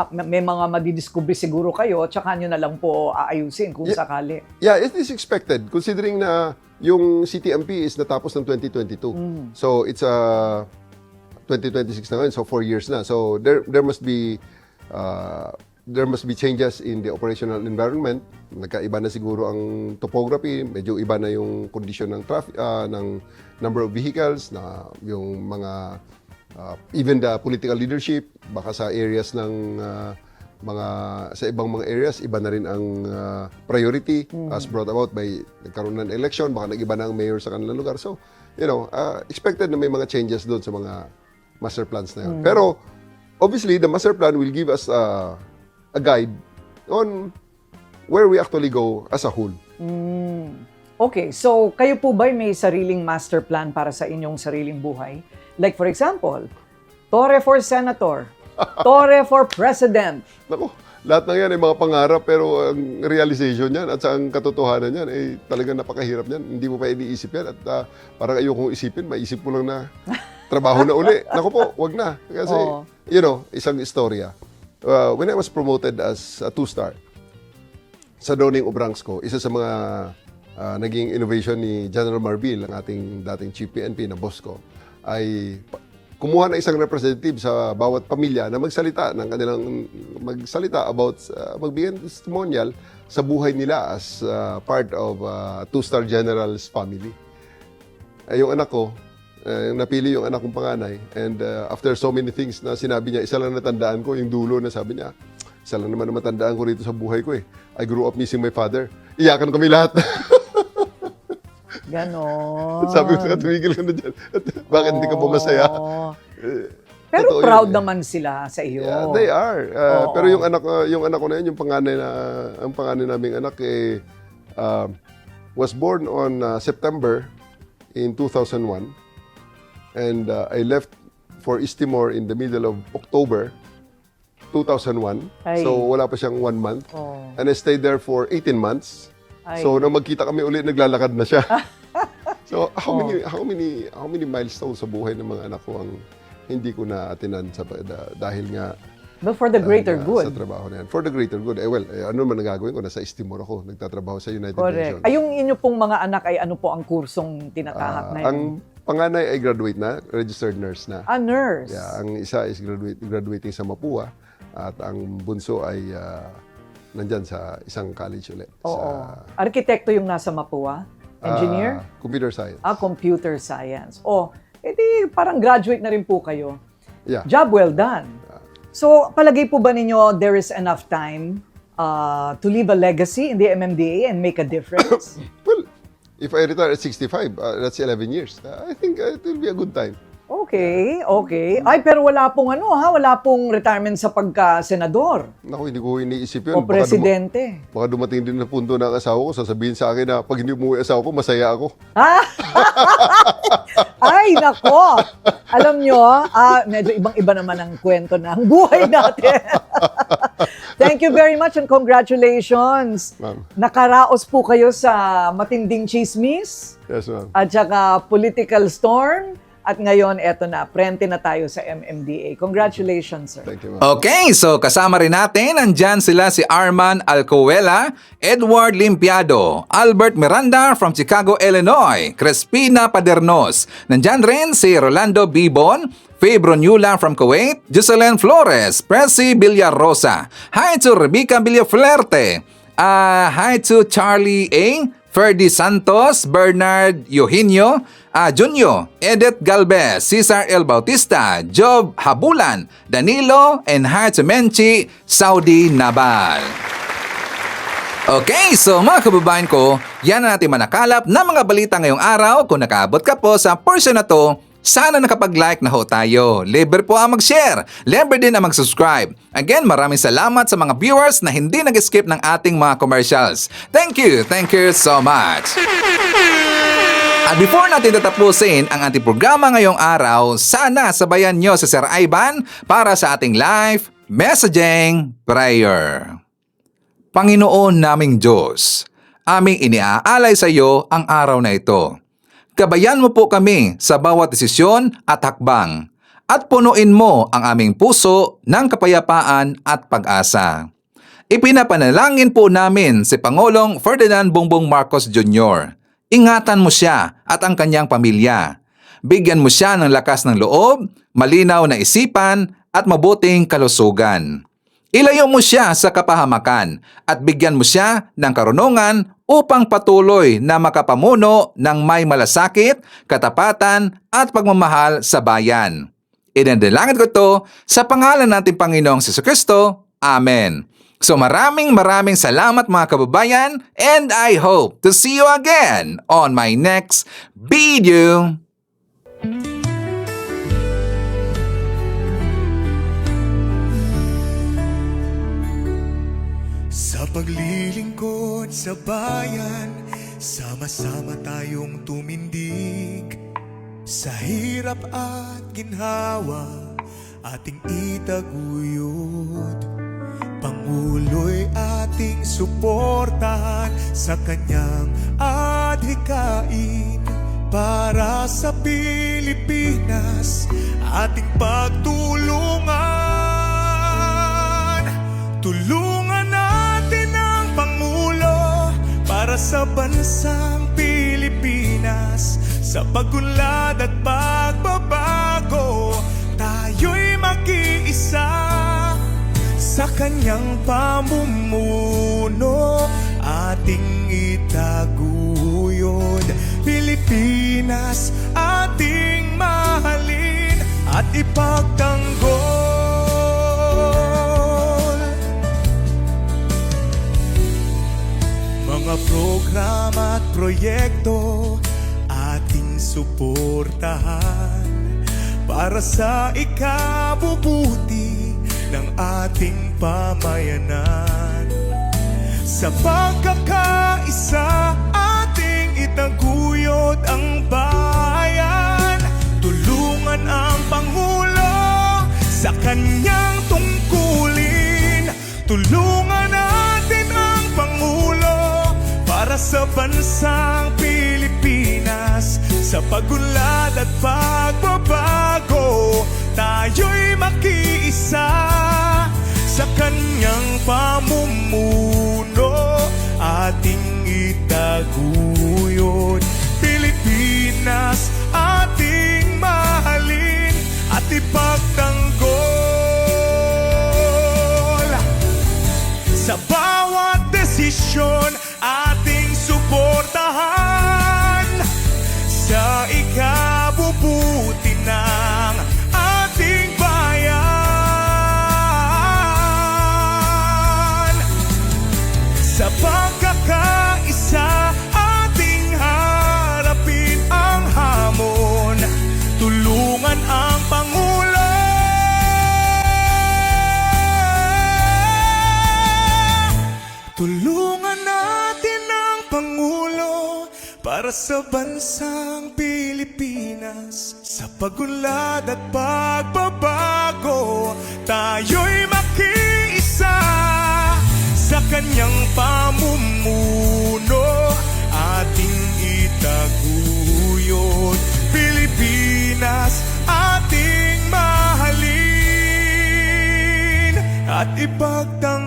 may mga madidiscover siguro kayo, tsaka nyo na lang po aayusin kung sakali. Yeah, it is expected, considering na yung CTMP is natapos ng 2022. So, it's 2026 na ngayon, so 4 years na. So, there must be changes in the operational environment. Nagkaiba na siguro ang topography, medyo iba na yung condition ng traffic, ng number of vehicles, na yung mga even the political leadership, baka sa areas ng sa ibang mga areas, iba na rin ang priority as brought about by nagkaroon ng election, baka nag-iba na ang mayor sa kanilang lugar. So, expected na may mga changes doon sa mga master plans na yun. Pero, obviously, the master plan will give us a guide on where we actually go as a whole. Okay, so kayo po ba may sariling master plan para sa inyong sariling buhay? Like for example, Torre for Senator, Torre for President. Naku, lahat ng yan ay mga pangarap pero ang realization yan at sa ang katotohanan yan ay talagang napakahirap yan. Hindi mo pa iniisip yan at parang ayokong isipin, maisip mo lang na trabaho na uli. Naku po, wag na. Kasi, isang istorya. When I was promoted as a 2-star sa Doning Obrangsco, isa sa mga naging innovation ni General Marbil, ang ating dating Chief PNP na boss ko, ay kumuha ng isang representative sa bawat pamilya na magsalita about magbigay ng testimonial sa buhay nila as part of 2-star general's family. Yung anak ko, napili yung anak kong panganay, and after so many things na sinabi niya, isa lang natandaan ko, yung dulo na sabi niya, isa lang naman na matandaan ko rito sa buhay ko I grew up missing my father. Iyakan kami lahat. Ganon. Sabi ko, tumigil ka na dyan. Bakit hindi ka masaya? Pero proud naman sila sa iyo. Yeah, they are. Pero yung anak ko na yun, ang panganay naming anak was born on September in 2001. And I left for East Timor in the middle of October. 2001. Ay. So wala pa siyang 1 month. Oh. And I stayed there for 18 months. Ay. So nang magkita kami ulit, naglalakad na siya. So how many milestones sa buhay ng mga anak ko ang hindi ko na atinan dahil nga But for the greater good. sa trabaho na yan. For the greater good. Ano man nagagawin ko? Nasa Estimor ako. Nagtatrabaho sa United Correct. Nations. Ay, yung inyo pong mga anak ay ano po ang kursong tinatahak na yun? Ang panganay ay graduate na, registered nurse na. Nurse. Yeah, ang isa is graduating sa Mapua at ang bunso ay nandyan sa isang college ulit. Oo. Arkitekto yung nasa Mapua? Engineer? Computer science. Computer science. Edi parang graduate na rin po kayo. Yeah. Job well done. So, palagay po ba ninyo there is enough time to leave a legacy in the MMDA and make a difference? Well, if I retire at 65, that's 11 years. I think it will be a good time. Okay. Ay, pero wala pong retirement sa pagka-senador. Naku, hindi ko iniisip yun. O presidente. Baka dumating din na punto na ang asawa ko, sasabihin sa akin na pag hindi umuwi asawa ko, masaya ako. Ay, nako! Alam nyo, medyo ibang-iba naman ang kwento ng buhay natin. Thank you very much and congratulations. Ma'am. Nakaraos po kayo sa matinding chismis Yes, ma'am. at saka political storm. At ngayon, eto na, prente na tayo sa MMDA. Congratulations, sir. Thank you, ma'am. Okay, so kasama rin natin, nandyan sila si Arman Alcoela, Edward Limpiado, Albert Miranda from Chicago, Illinois, Crespina Padernos. Nandyan rin si Rolando Bibon, Febro Nula from Kuwait, Jocelyn Flores, Presi Villarosa. Hi to Rebecca Villaflerte. Hi to Charlie A., Ferdy Santos, Bernard Eugenio, Junio, Edith Galvez, Cesar El Bautista, Job Habulan, Danilo, and hi to Menchi, Saudi Nabal. Okay, so mga kababayan ko, yan na natin manakalap na mga balita ngayong araw. Kung nakaabot ka po sa portion na to, sana nakapag-like na ho tayo. Libre po ang mag-share. Libre din ang mag-subscribe. Again, maraming salamat sa mga viewers na hindi nag-skip ng ating mga commercials. Thank you so much. At before natin tatapusin ang ating programa ngayong araw, sana sabayan nyo si Sir Ivan para sa ating live messaging prayer. Panginoon naming Diyos, aming iniaalay sa iyo ang araw na ito. Gabayan mo po kami sa bawat desisyon at hakbang at punuin mo ang aming puso ng kapayapaan at pag-asa. Ipinapanalangin po namin si Pangulong Ferdinand Bongbong Marcos Jr. Ingatan mo siya at ang kanyang pamilya. Bigyan mo siya ng lakas ng loob, malinaw na isipan at mabuting kalusugan. Ilayo mo siya sa kapahamakan at bigyan mo siya ng karunungan upang patuloy na makapamuno ng may malasakit, katapatan at pagmamahal sa bayan. Inadalangin ko ito sa pangalan nating Panginoong Jesucristo. Amen. So maraming salamat mga kababayan and I hope to see you again on my next video. Sa paglilingkod sa bayan, sama-sama tayong tumindig. Sa hirap at ginhawa, ating itaguyod. Pangulo'y ating suportahan sa kanyang adhikain. Para sa Pilipinas, ating pagtulungan. Tulungan natin ang Pangulo para sa bansang Pilipinas. Sa pag-unlad at pagbabago, tayo'y mag-iisa. Sa kanyang pamumuno, ating itaguyod. Pilipinas, ating mahalin at ipagtanggol. Mga programa at proyekto ating suportahan para sa ikabubuti ng ating pamayanan. Sa pagkakaisa, ating itaguyod ang bayan. Tulungan ang Pangulo sa kanyang tungkulin. Tulungan natin ang Pangulo para sa bansang Pilipinas. Sa pagunlad at pagbabago, tayo'y makiisa. Sa kanyang pamumuno, ating itaguyod. Pilipinas, ating mahalin at ipagtanggol. Sa bawat desisyon, ating suportahan. Sa ikabubuti ng ating bayan. Sa pagkakaisa, ating harapin ang hamon. Tulungan ang Pangulo. Tulungan natin ang Pangulo para sa bansang Pilipinas. Sa pagunlad at pagbabago, tayo'y makiisa. Sa kanyang pamumuno, ating itaguyod. Pilipinas, ating mahalin at ipagtanggol.